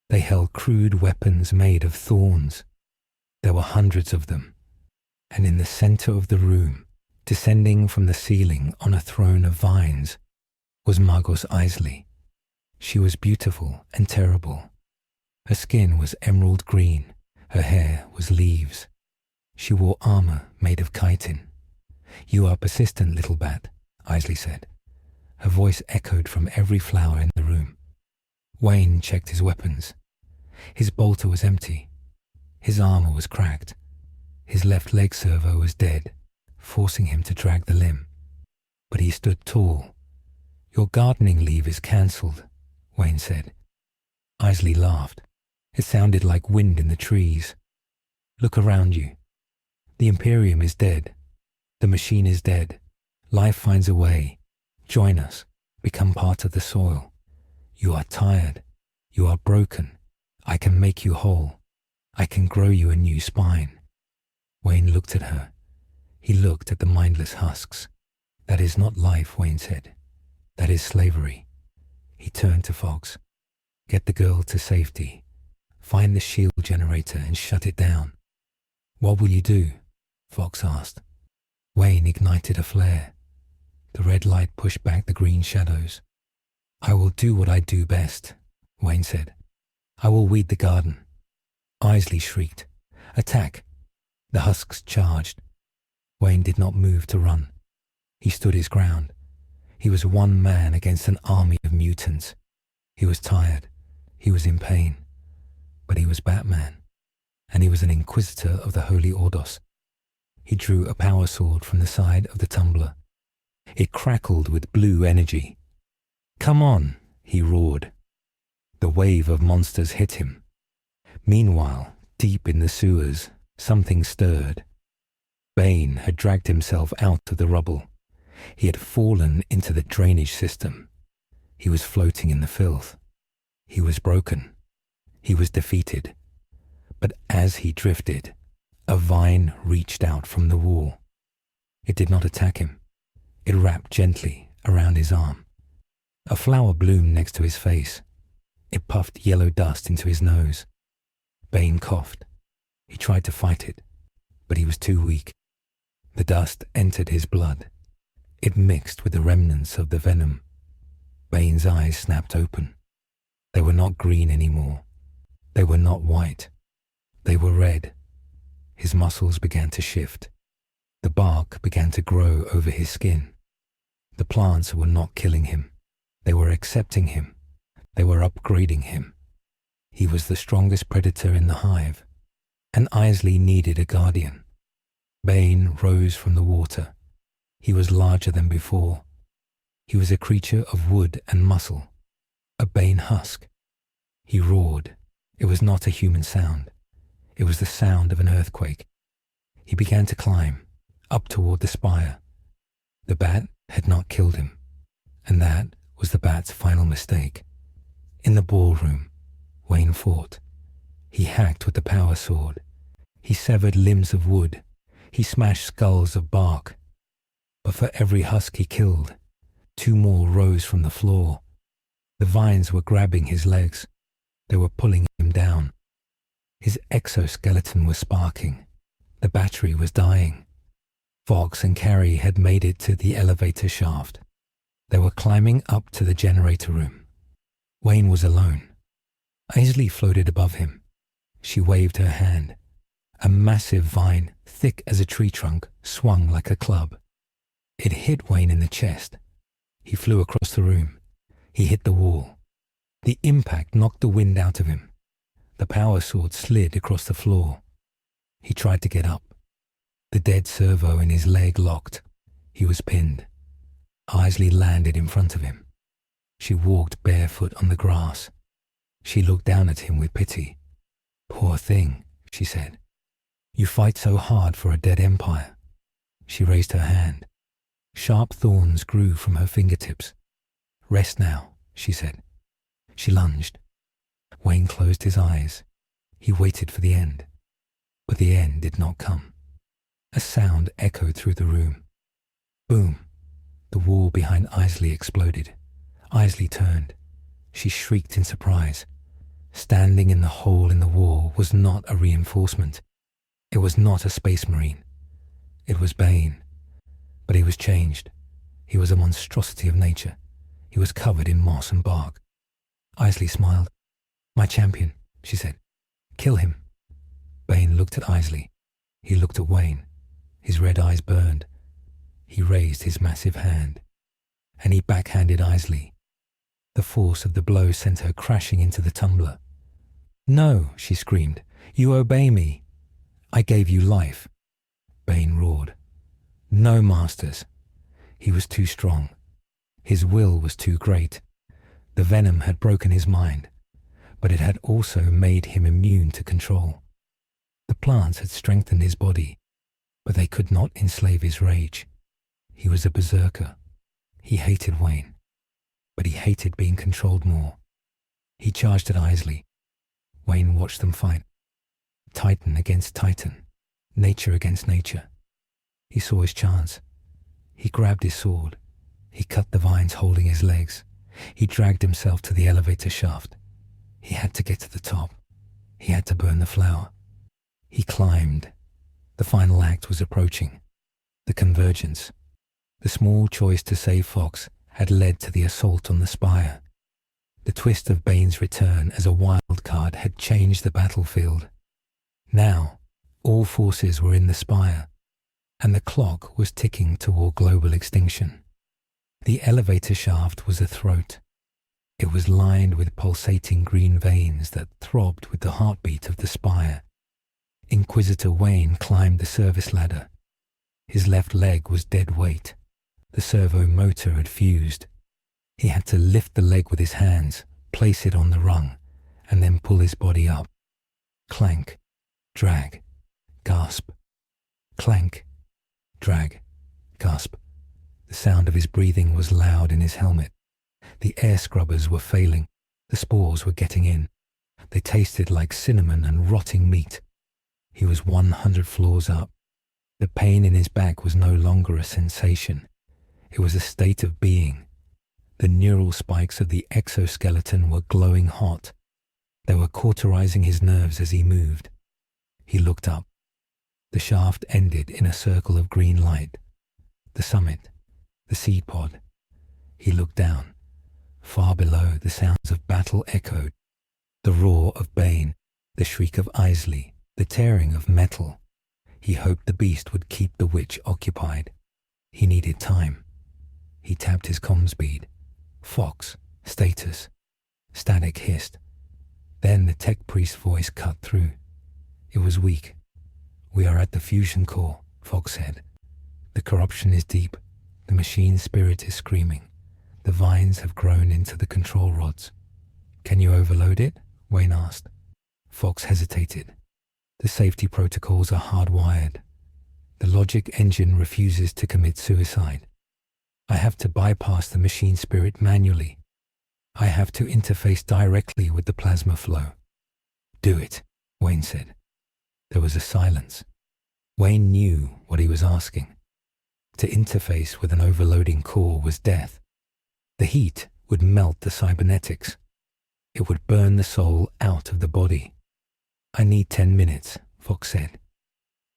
They held crude weapons made of thorns. There were hundreds of them. And in the center of the room, descending from the ceiling on a throne of vines, was Magos Isley. She was beautiful and terrible. Her skin was emerald green. Her hair was leaves. She wore armor made of chitin. You are persistent, little bat, Isley said. Her voice echoed from every flower in the room. Wayne checked his weapons. His bolter was empty. His armor was cracked. His left leg servo was dead, forcing him to drag the limb. But he stood tall. Your gardening leave is cancelled, Wayne said. Isley laughed. It sounded like wind in the trees. Look around you. The Imperium is dead. The machine is dead. Life finds a way. Join us. Become part of the soil. You are tired. You are broken. I can make you whole. I can grow you a new spine. Wayne looked at her. He looked at the mindless husks. That is not life, Wayne said. That is slavery. He turned to Fox. Get the girl to safety. Find the shield generator and shut it down. What will you do? Fox asked. Wayne ignited a flare. The red light pushed back the green shadows. I will do what I do best, Wayne said. I will weed the garden. Isley shrieked. Attack! The husks charged. Wayne did not move to run. He stood his ground. He was one man against an army of mutants. He was tired. He was in pain. But he was Batman. And he was an Inquisitor of the Holy Ordos. He drew a power sword from the side of the tumbler. It crackled with blue energy. Come on, he roared. The wave of monsters hit him. Meanwhile, deep in the sewers, something stirred. Bane had dragged himself out of the rubble. He had fallen into the drainage system. He was floating in the filth. He was broken. He was defeated. But as he drifted, a vine reached out from the wall. It did not attack him. It wrapped gently around his arm. A flower bloomed next to his face. It puffed yellow dust into his nose. Bane coughed. He tried to fight it, but he was too weak. The dust entered his blood. It mixed with the remnants of the venom. Bane's eyes snapped open. They were not green anymore. They were not white. They were red. His muscles began to shift. The bark began to grow over his skin. The plants were not killing him. They were accepting him. They were upgrading him. He was the strongest predator in the hive, and Isley needed a guardian. Bane rose from the water. He was larger than before. He was a creature of wood and muscle, a Bane husk. He roared. It was not a human sound. It was the sound of an earthquake. He began to climb, up toward the spire. The bat had not killed him, and that was the bat's final mistake. In the ballroom, Wayne fought. He hacked with the power sword. He severed limbs of wood. He smashed skulls of bark. But for every husk he killed, 2 more rose from the floor. The vines were grabbing his legs. They were pulling him down. His exoskeleton was sparking. The battery was dying. Fox and Carrie had made it to the elevator shaft. They were climbing up to the generator room. Wayne was alone. Isley floated above him. She waved her hand. A massive vine, thick as a tree trunk, swung like a club. It hit Wayne in the chest. He flew across the room. He hit the wall. The impact knocked the wind out of him. The power sword slid across the floor. He tried to get up. The dead servo in his leg locked. He was pinned. Isley landed in front of him. She walked barefoot on the grass. She looked down at him with pity. "Poor thing," she said. "You fight so hard for a dead empire." She raised her hand. Sharp thorns grew from her fingertips. "Rest now," she said. She lunged. Wayne closed his eyes. He waited for the end. But the end did not come. A sound echoed through the room. Boom! The wall behind Isley exploded. Isley turned. She shrieked in surprise. Standing in the hole in the wall was not a reinforcement. It was not a space marine. It was Bane. But he was changed. He was a monstrosity of nature. He was covered in moss and bark. Isley smiled. "My champion," she said. "Kill him." Bane looked at Isley. He looked at Wayne. His red eyes burned. He raised his massive hand, and he backhanded Isley. The force of the blow sent her crashing into the tumbler. "No," she screamed. "You obey me. I gave you life." Bane roared. "No, masters." He was too strong. His will was too great. The venom had broken his mind, but it had also made him immune to control. The plants had strengthened his body, but they could not enslave his rage. He was a berserker. He hated Wayne, but he hated being controlled more. He charged at Isley. Wayne watched them fight. Titan against Titan, nature against nature. He saw his chance. He grabbed his sword. He cut the vines holding his legs. He dragged himself to the elevator shaft. He had to get to the top. He had to burn the flower. He climbed. The final act was approaching. The convergence. The small choice to save Fox had led to the assault on the spire. The twist of Bane's return as a wild card had changed the battlefield. Now, all forces were in the spire, and the clock was ticking toward global extinction. The elevator shaft was a throat. It was lined with pulsating green veins that throbbed with the heartbeat of the spire. Inquisitor Wayne climbed the service ladder. His left leg was dead weight. The servo motor had fused. He had to lift the leg with his hands, place it on the rung, and then pull his body up. Clank, drag, gasp. Clank, drag, gasp. The sound of his breathing was loud in his helmet. The air scrubbers were failing. The spores were getting in. They tasted like cinnamon and rotting meat. He was 100 floors up. The pain in his back was no longer a sensation. It was a state of being. The neural spikes of the exoskeleton were glowing hot. They were cauterizing his nerves as he moved. He looked up. The shaft ended in a circle of green light. The summit, the seed pod. He looked down. Far below, the sounds of battle echoed. The roar of Bane, the shriek of Isley, The tearing of metal. He hoped the beast would keep the witch occupied. He needed time. He tapped his comms bead. Fox, status. Static hissed. Then the tech priest's voice cut through. It was weak. "We are at the fusion core," Fox said. "The corruption is deep. The machine spirit is screaming. The vines have grown into the control rods." "Can you overload it?" Wayne asked. Fox hesitated. "The safety protocols are hardwired. The logic engine refuses to commit suicide. I have to bypass the machine spirit manually. I have to interface directly with the plasma flow." "Do it," Wayne said. There was a silence. Wayne knew what he was asking. To interface with an overloading core was death. The heat would melt the cybernetics. It would burn the soul out of the body. "I need 10 minutes, Fox said.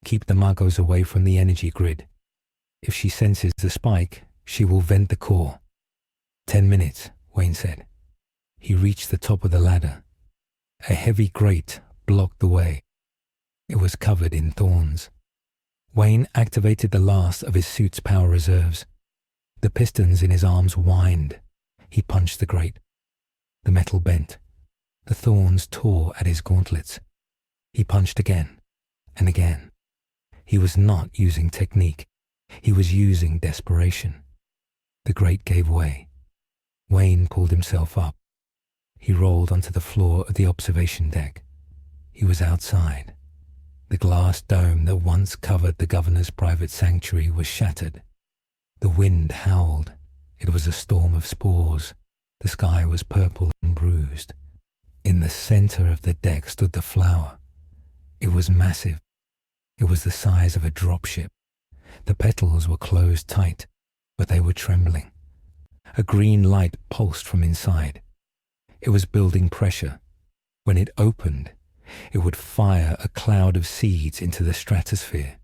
"Keep the Magos away from the energy grid. If she senses the spike, she will vent the core." 10 minutes, Wayne said. He reached the top of the ladder. A heavy grate blocked the way. It was covered in thorns. Wayne activated the last of his suit's power reserves. The pistons in his arms whined. He punched the grate. The metal bent. The thorns tore at his gauntlets. He punched again and again. He was not using technique. He was using desperation. The grate gave way. Wayne pulled himself up. He rolled onto the floor of the observation deck. He was outside. The glass dome that once covered the governor's private sanctuary was shattered. The wind howled. It was a storm of spores. The sky was purple and bruised. In the center of the deck stood the flower. It was massive. It was the size of a dropship. The petals were closed tight, but they were trembling. A green light pulsed from inside. It was building pressure. When it opened, it would fire a cloud of seeds into the stratosphere.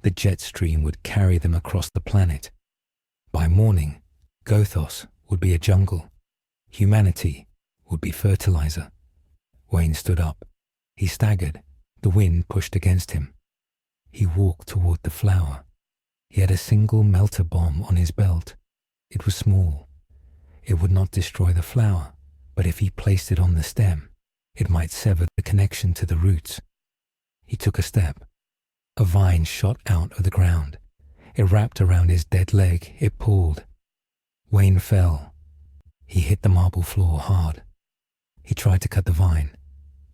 The jet stream would carry them across the planet. By morning, Gothos would be a jungle. Humanity would be fertilizer. Wayne stood up. He staggered. The wind pushed against him. He walked toward the flower. He had a single melter bomb on his belt. It was small. It would not destroy the flower, but if he placed it on the stem, it might sever the connection to the roots. He took a step. A vine shot out of the ground. It wrapped around his dead leg. It pulled. Wayne fell. He hit the marble floor hard. He tried to cut the vine,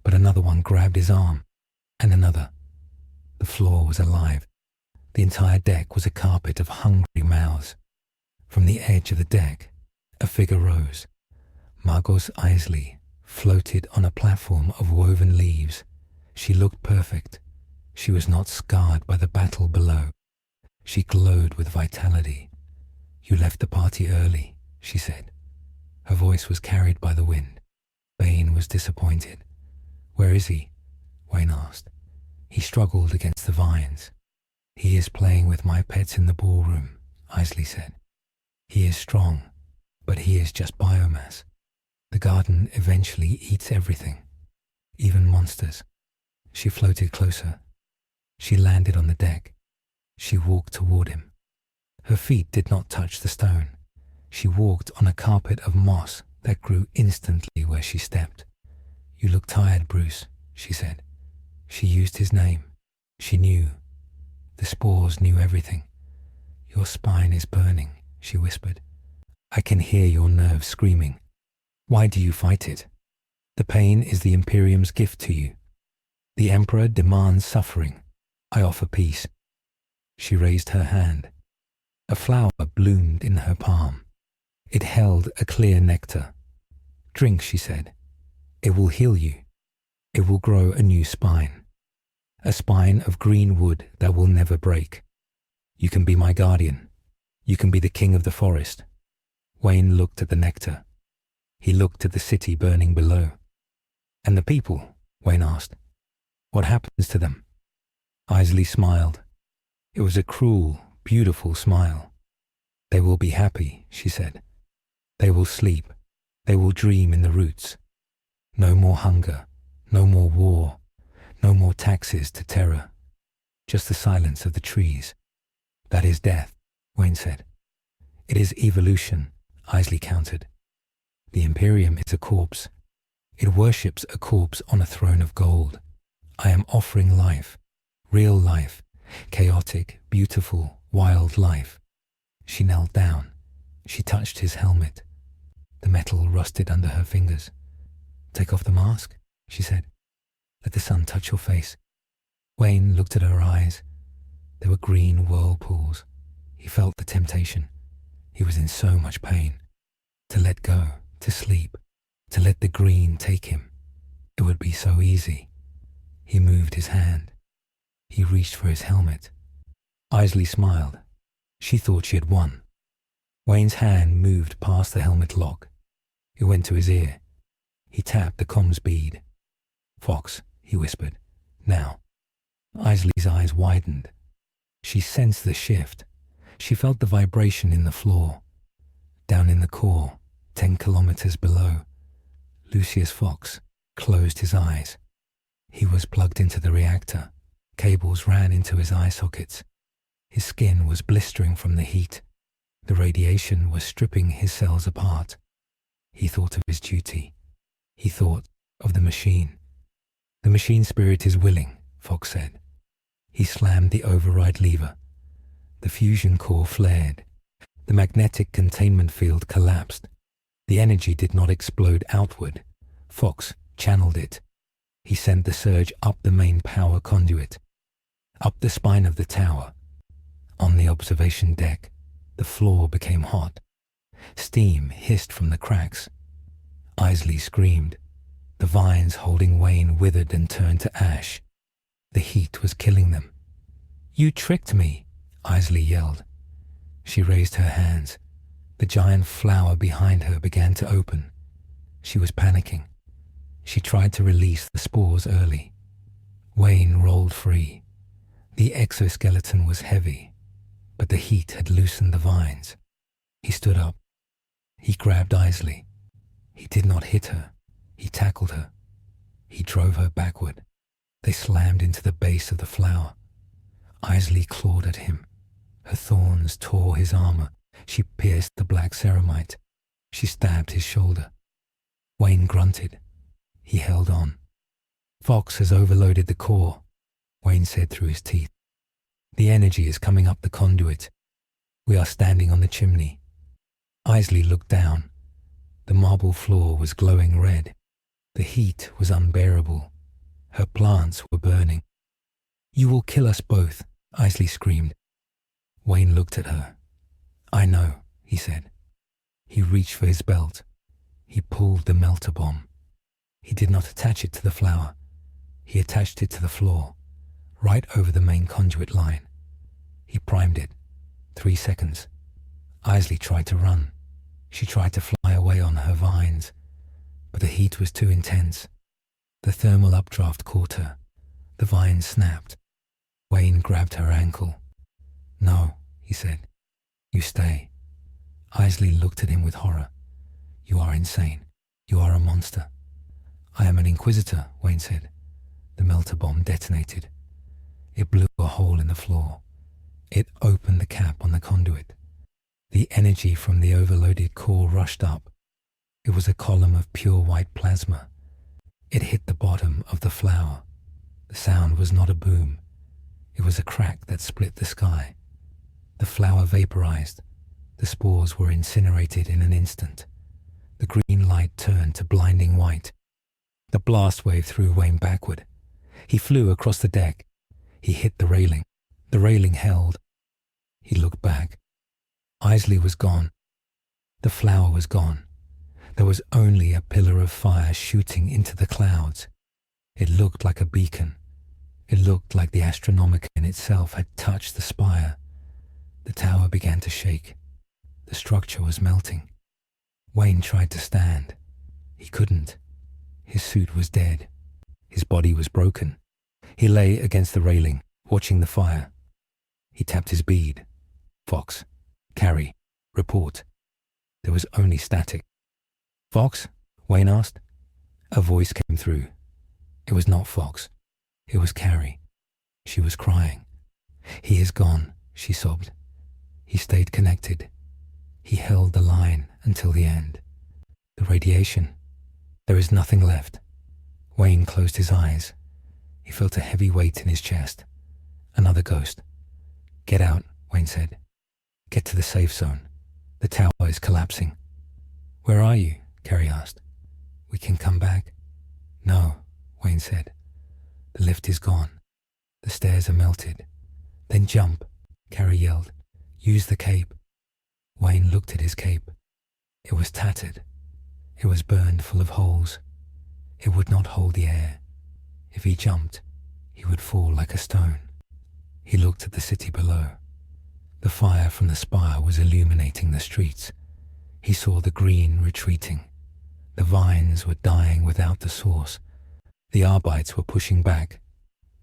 but another one grabbed his arm, and another. The floor was alive. The entire deck was a carpet of hungry mouths. From the edge of the deck, a figure rose. Magos Isley floated on a platform of woven leaves. She looked perfect. She was not scarred by the battle below. She glowed with vitality. "You left the party early," she said. Her voice was carried by the wind. Bane was disappointed. "Where is he?" Wayne asked. He struggled against the vines. "He is playing with my pets in the ballroom," Isley said. "He is strong, but he is just biomass. The garden eventually eats everything, even monsters." She floated closer. She landed on the deck. She walked toward him. Her feet did not touch the stone. She walked on a carpet of moss that grew instantly where she stepped. "You look tired, Bruce," she said. She used his name. She knew. The spores knew everything. "Your spine is burning," she whispered. "I can hear your nerves screaming. Why do you fight it? The pain is the Imperium's gift to you. The Emperor demands suffering. I offer peace." She raised her hand. A flower bloomed in her palm. It held a clear nectar. "Drink," she said. "It will heal you. It will grow a new spine. A spine of green wood that will never break. You can be my guardian. You can be the king of the forest." Wayne looked at the nectar. He looked at the city burning below. "And the people?" Wayne asked. "What happens to them?" Isley smiled. It was a cruel, beautiful smile. "They will be happy," she said. "They will sleep. They will dream in the roots. No more hunger. No more war. No more taxes to terror. Just the silence of the trees. That is death, Wayne said. It is evolution, Isley countered. The Imperium is a corpse. It worships a corpse on a throne of gold. I am offering life, real life, chaotic, beautiful, wild life. She knelt down. She touched his helmet. The metal rusted under her fingers. Take off the mask, she said. Let the sun touch your face. Wayne looked at her eyes. They were green whirlpools. He felt the temptation. He was in so much pain. To let go, to sleep, to let the green take him. It would be so easy. He moved his hand. He reached for his helmet. Isley smiled. She thought she had won. Wayne's hand moved past the helmet lock. It went to his ear. He tapped the comms bead. Fox, he whispered. Now. Isley's eyes widened. She sensed the shift. She felt the vibration in the floor. Down in the core, 10 kilometers below, Lucius Fox closed his eyes. He was plugged into the reactor. Cables ran into his eye sockets. His skin was blistering from the heat. The radiation was stripping his cells apart. He thought of his duty. He thought of the machine. The machine spirit is willing, Fox said. He slammed the override lever. The fusion core flared. The magnetic containment field collapsed. The energy did not explode outward. Fox channeled it. He sent the surge up the main power conduit, up the spine of the tower. On the observation deck, the floor became hot. Steam hissed from the cracks. Isley screamed. The vines holding Wayne withered and turned to ash. The heat was killing them. You tricked me, Isley yelled. She raised her hands. The giant flower behind her began to open. She was panicking. She tried to release the spores early. Wayne rolled free. The exoskeleton was heavy, but the heat had loosened the vines. He stood up. He grabbed Isley. He did not hit her. He tackled her. He drove her backward. They slammed into the base of the flower. Isley clawed at him. Her thorns tore his armor. She pierced the black ceramite. She stabbed his shoulder. Wayne grunted. He held on. Fox has overloaded the core, Wayne said through his teeth. The energy is coming up the conduit. We are standing on the chimney. Isley looked down. The marble floor was glowing red. The heat was unbearable. Her plants were burning. You will kill us both, Isley screamed. Wayne looked at her. I know, he said. He reached for his belt. He pulled the melter bomb. He did not attach it to the flower. He attached it to the floor, right over the main conduit line. He primed it. 3 seconds. Isley tried to run. She tried to fly away on her vines, but the heat was too intense. The thermal updraft caught her. The vines snapped. Wayne grabbed her ankle. No, he said. You stay. Isley looked at him with horror. You are insane. You are a monster. I am an Inquisitor, Wayne said. The melter bomb detonated. It blew a hole in the floor. It opened the cap on the conduit. The energy from the overloaded core rushed up. It was a column of pure white plasma. It hit the bottom of the flower. The sound was not a boom. It was a crack that split the sky. The flower vaporized. The spores were incinerated in an instant. The green light turned to blinding white. The blast wave threw Wayne backward. He flew across the deck. He hit the railing. The railing held. He looked back. Isley was gone. The flower was gone. There was only a pillar of fire shooting into the clouds. It looked like a beacon. It looked like the Astronomicon itself had touched the spire. The tower began to shake. The structure was melting. Wayne tried to stand. He couldn't. His suit was dead. His body was broken. He lay against the railing, watching the fire. He tapped his bead. Fox. Carry. Report. There was only static. Fox? Wayne asked. A voice came through. It was not Fox. It was Carrie. She was crying. "He is gone," she sobbed. He stayed connected. He held the line until the end. "The radiation. There is nothing left." Wayne closed his eyes. He felt a heavy weight in his chest. Another ghost. "Get out," Wayne said. "Get to the safe zone. The tower is collapsing." "Where are you?" Carrie asked. "We can come back." "No," Wayne said. "The lift is gone. The stairs are melted." "Then jump," Carrie yelled. "Use the cape." Wayne looked at his cape. It was tattered. It was burned full of holes. It would not hold the air. If he jumped, he would fall like a stone. He looked at the city below. The fire from the spire was illuminating the streets. He saw the green retreating. The vines were dying without the source. The Arbites were pushing back.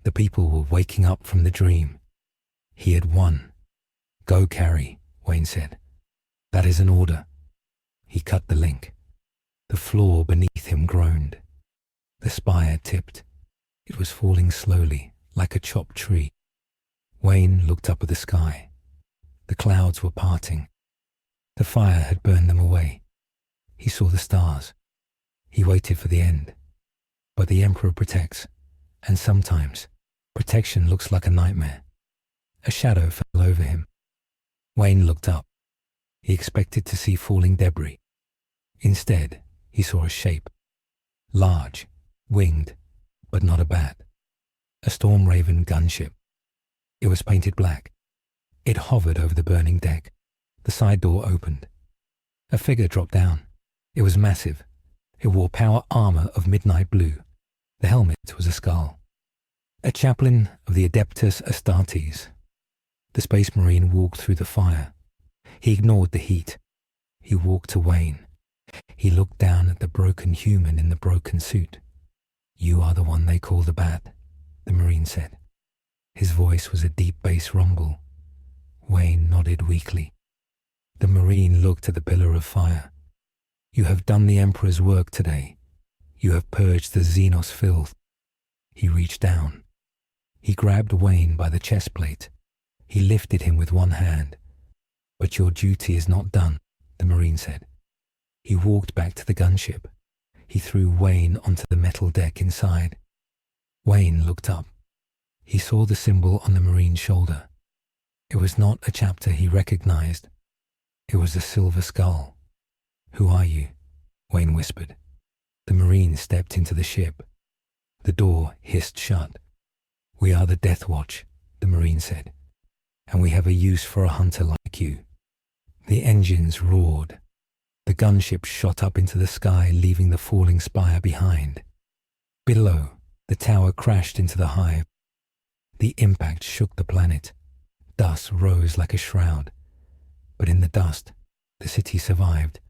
The people were waking up from the dream. He had won. "Go, Carrie," Wayne said. "That is an order." He cut the link. The floor beneath him groaned. The spire tipped. It was falling slowly, like a chopped tree. Wayne looked up at the sky. The clouds were parting. The fire had burned them away. He saw the stars. He waited for the end. But the Emperor protects, and sometimes protection looks like a nightmare. A shadow fell over him. Wayne looked up. He expected to see falling debris. Instead, he saw a shape. Large, winged, but not a bat. A Storm Raven gunship. It was painted black. It hovered over the burning deck. The side door opened. A figure dropped down. It was massive. It wore power armor of midnight blue. The helmet was a skull. A chaplain of the Adeptus Astartes. The Space Marine walked through the fire. He ignored the heat. He walked to Wayne. He looked down at the broken human in the broken suit. "You are the one they call the Bat," the Marine said. His voice was a deep bass rumble. Wayne nodded weakly. The Marine looked at the pillar of fire. "You have done the Emperor's work today. You have purged the Xenos filth." He reached down. He grabbed Wayne by the chest plate. He lifted him with one hand. "But your duty is not done," the Marine said. He walked back to the gunship. He threw Wayne onto the metal deck inside. Wayne looked up. He saw the symbol on the Marine's shoulder. It was not a chapter he recognized. It was a silver skull. "Who are you?" Wayne whispered. The Marine stepped into the ship. The door hissed shut. "We are the Deathwatch," the Marine said, "and we have a use for a hunter like you." The engines roared. The gunship shot up into the sky, leaving the falling spire behind. Below, the tower crashed into the hive. The impact shook the planet. Dust rose like a shroud. But in the dust, the city survived.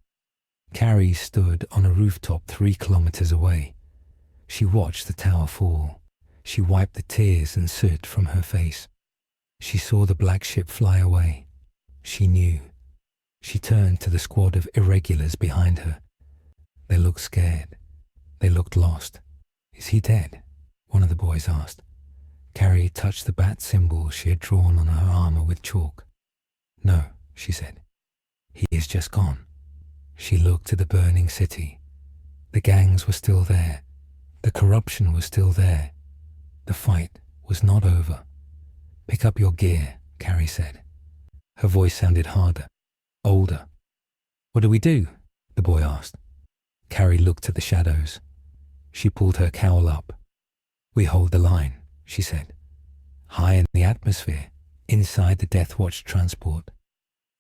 Carrie stood on a rooftop 3 kilometers away. She watched the tower fall. She wiped the tears and soot from her face. She saw the black ship fly away. She knew. She turned to the squad of irregulars behind her. They looked scared. They looked lost. "Is he dead?" one of the boys asked. Carrie touched the bat symbol she had drawn on her armor with chalk. "No," she said. "He is just gone." She looked at the burning city. The gangs were still there. The corruption was still there. The fight was not over. "Pick up your gear," Carrie said. Her voice sounded harder, older. "What do we do?" the boy asked. Carrie looked at the shadows. She pulled her cowl up. "We hold the line," she said. High in the atmosphere, inside the Deathwatch transport,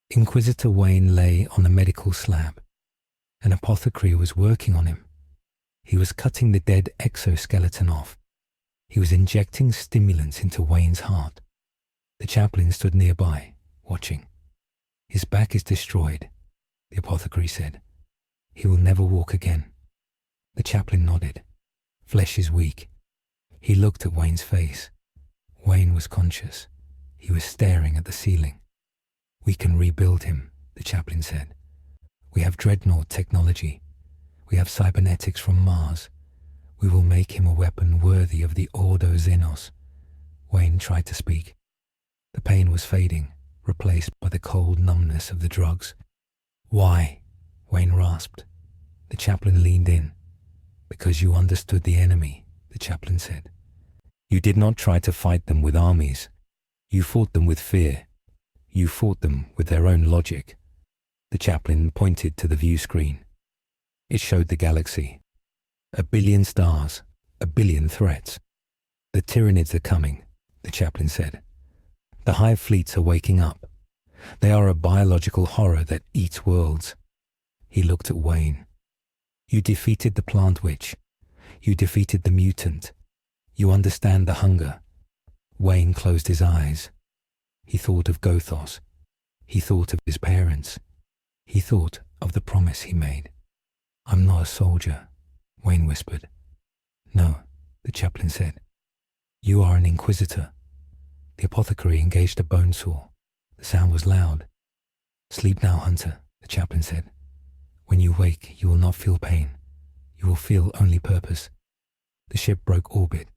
Inquisitor Wayne lay on a medical slab. An apothecary was working on him. He was cutting the dead exoskeleton off. He was injecting stimulants into Wayne's heart. The chaplain stood nearby, watching. "His back is destroyed," the apothecary said. "He will never walk again." The chaplain nodded. "Flesh is weak." He looked at Wayne's face. Wayne was conscious. He was staring at the ceiling. "We can rebuild him," the chaplain said. "We have dreadnought technology. We have cybernetics from Mars. We will make him a weapon worthy of the Ordo Xenos. Wayne tried to speak. The pain was fading, replaced by the cold numbness of the drugs. Why? Wayne rasped. The chaplain leaned in. Because you understood the enemy, the chaplain said. You did not try to fight them with armies. You fought them with fear. You fought them with their own logic. The chaplain pointed to the view screen. It showed the galaxy. 1 billion stars, 1 billion threats. The Tyranids are coming, the chaplain said. The Hive fleets are waking up. They are a biological horror that eats worlds. He looked at Wayne. You defeated the plant witch. You defeated the mutant. You understand the hunger. Wayne closed his eyes. He thought of Gothos. He thought of his parents. He thought of the promise he made. I'm not a soldier, Wayne whispered. No, the chaplain said. You are an Inquisitor. The apothecary engaged a bone saw. The sound was loud. Sleep now, Hunter, the chaplain said. When you wake, you will not feel pain. You will feel only purpose. The ship broke orbit.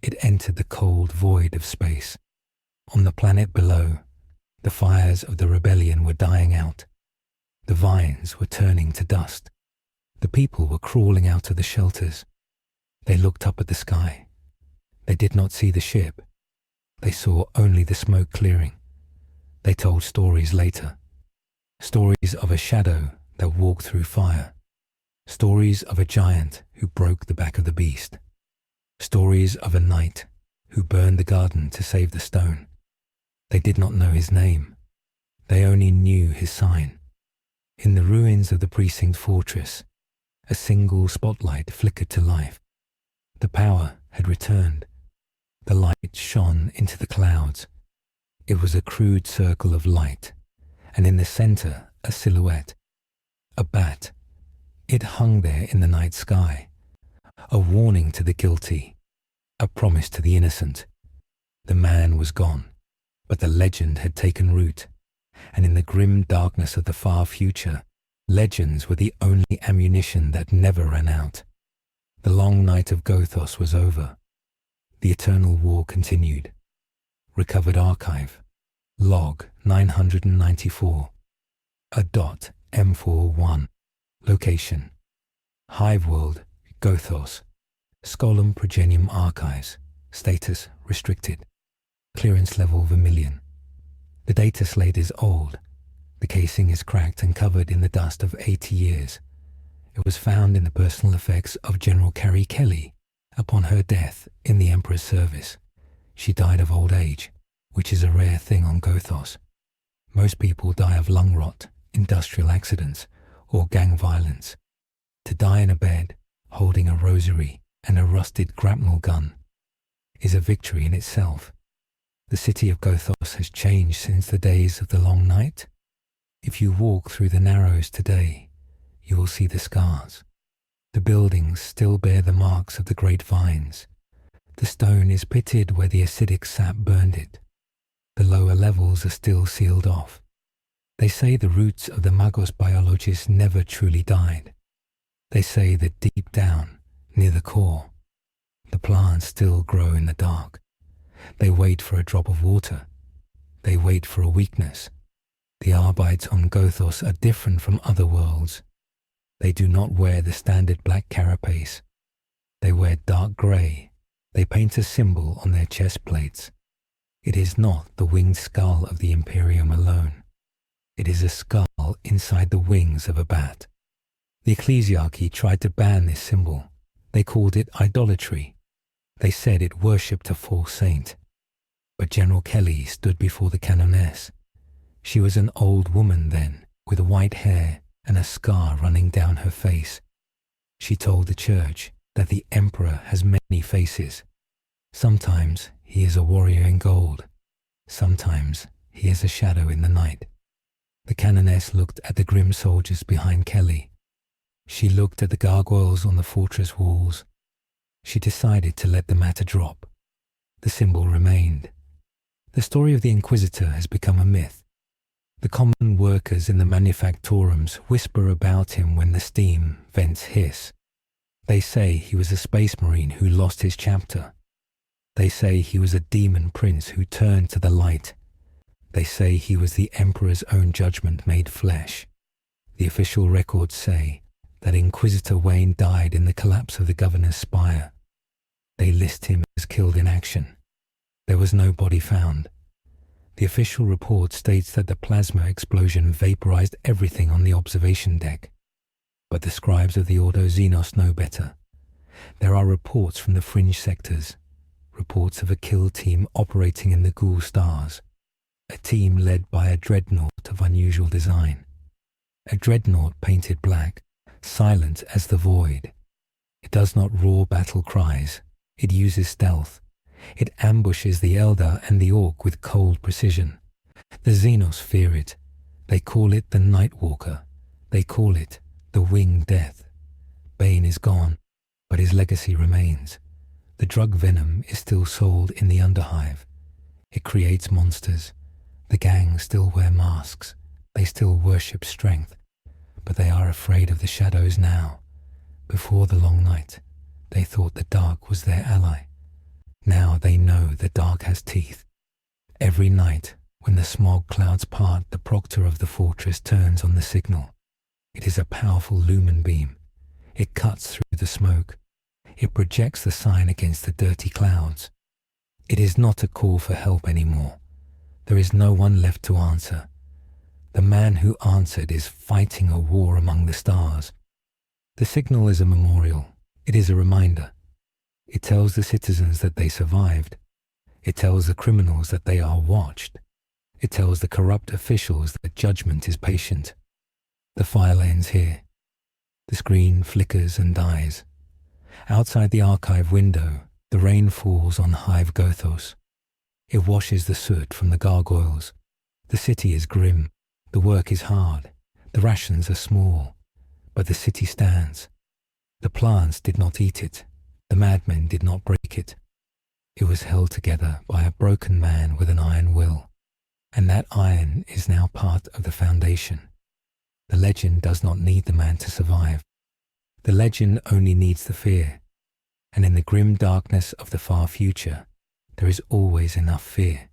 It entered the cold void of space. On the planet below, the fires of the rebellion were dying out. The vines were turning to dust. The people were crawling out of the shelters. They looked up at the sky. They did not see the ship. They saw only the smoke clearing. They told stories later. Stories of a shadow that walked through fire. Stories of a giant who broke the back of the beast. Stories of a knight who burned the garden to save the stone. They did not know his name. They only knew his sign. In the ruins of the precinct fortress, a single spotlight flickered to life. The power had returned. The light shone into the clouds. It was a crude circle of light, and in the center, a silhouette. A bat. It hung there in the night sky. A warning to the guilty. A promise to the innocent. The man was gone, but the legend had taken root, and in the grim darkness of the far future, legends were the only ammunition that never ran out. The long night of Gothos was over. The eternal war continued. Recovered archive. Log 994. A dot M41. Location. Hive World Gothos. Scolum Progenium Archives. Status restricted. Clearance level vermilion. The data slate is old. The casing is cracked and covered in the dust of 80 years. It was found in the personal effects of General Carrie Kelly upon her death in the Emperor's service. She died of old age, which is a rare thing on Gothos. Most people die of lung rot, industrial accidents, or gang violence. To die in a bed, holding a rosary and a rusted grapnel gun, is a victory in itself. The city of Gothos has changed since the days of the long night. If you walk through the Narrows today, you will see the scars. The buildings still bear the marks of the great vines. The stone is pitted where the acidic sap burned it. The lower levels are still sealed off. They say the roots of the Magos biologists never truly died. They say that deep down, near the core, the plants still grow in the dark. They wait for a drop of water. They wait for a weakness. The Arbites on Gothos are different from other worlds. They do not wear the standard black carapace. They wear dark grey. They paint a symbol on their chest plates. It is not the winged skull of the Imperium alone. It is a skull inside the wings of a bat. The ecclesiarchy tried to ban this symbol. They called it idolatry. They said it worshipped a false saint. But General Kelly stood before the canoness. She was an old woman then, with white hair and a scar running down her face. She told the church that the emperor has many faces. Sometimes he is a warrior in gold. Sometimes he is a shadow in the night. The canoness looked at the grim soldiers behind Kelly. She looked at the gargoyles on the fortress walls. She decided to let the matter drop. The symbol remained. The story of the Inquisitor has become a myth. The common workers in the manufactorums whisper about him when the steam vents hiss. They say he was a space marine who lost his chapter. They say he was a demon prince who turned to the light. They say he was the Emperor's own judgment made flesh. The official records say that Inquisitor Wayne died in the collapse of the governor's spire. They list him as killed in action. There was no body found. The official report states that the plasma explosion vaporized everything on the observation deck. But the scribes of the Ordo Xenos know better. There are reports from the fringe sectors, reports of a kill team operating in the Ghoul stars, a team led by a dreadnought of unusual design. A dreadnought painted black, silent as the void. It does not roar battle cries. It uses stealth. It ambushes the Eldar and the Orc with cold precision. The Xenos fear it. They call it the Nightwalker. They call it the Winged Death. Bane is gone, but his legacy remains. The drug venom is still sold in the Underhive. It creates monsters. The gang still wear masks. They still worship strength. But they are afraid of the shadows now. Before the long night, they thought the dark was their ally. Now they know the dark has teeth. Every night, when the smog clouds part, the proctor of the fortress turns on the signal. It is a powerful lumen beam. It cuts through the smoke. It projects the sign against the dirty clouds. It is not a call for help anymore. There is no one left to answer. The man who answered is fighting a war among the stars. The signal is a memorial. It is a reminder. It tells the citizens that they survived. It tells the criminals that they are watched. It tells the corrupt officials that judgment is patient. The file ends here. The screen flickers and dies. Outside the archive window, the rain falls on Hive Gothos. It washes the soot from the gargoyles. The city is grim. The work is hard. The rations are small. But the city stands. The plants did not eat it. The madmen did not break it. It was held together by a broken man with an iron will. And that iron is now part of the foundation. The legend does not need the man to survive. The legend only needs the fear. And in the grim darkness of the far future, there is always enough fear.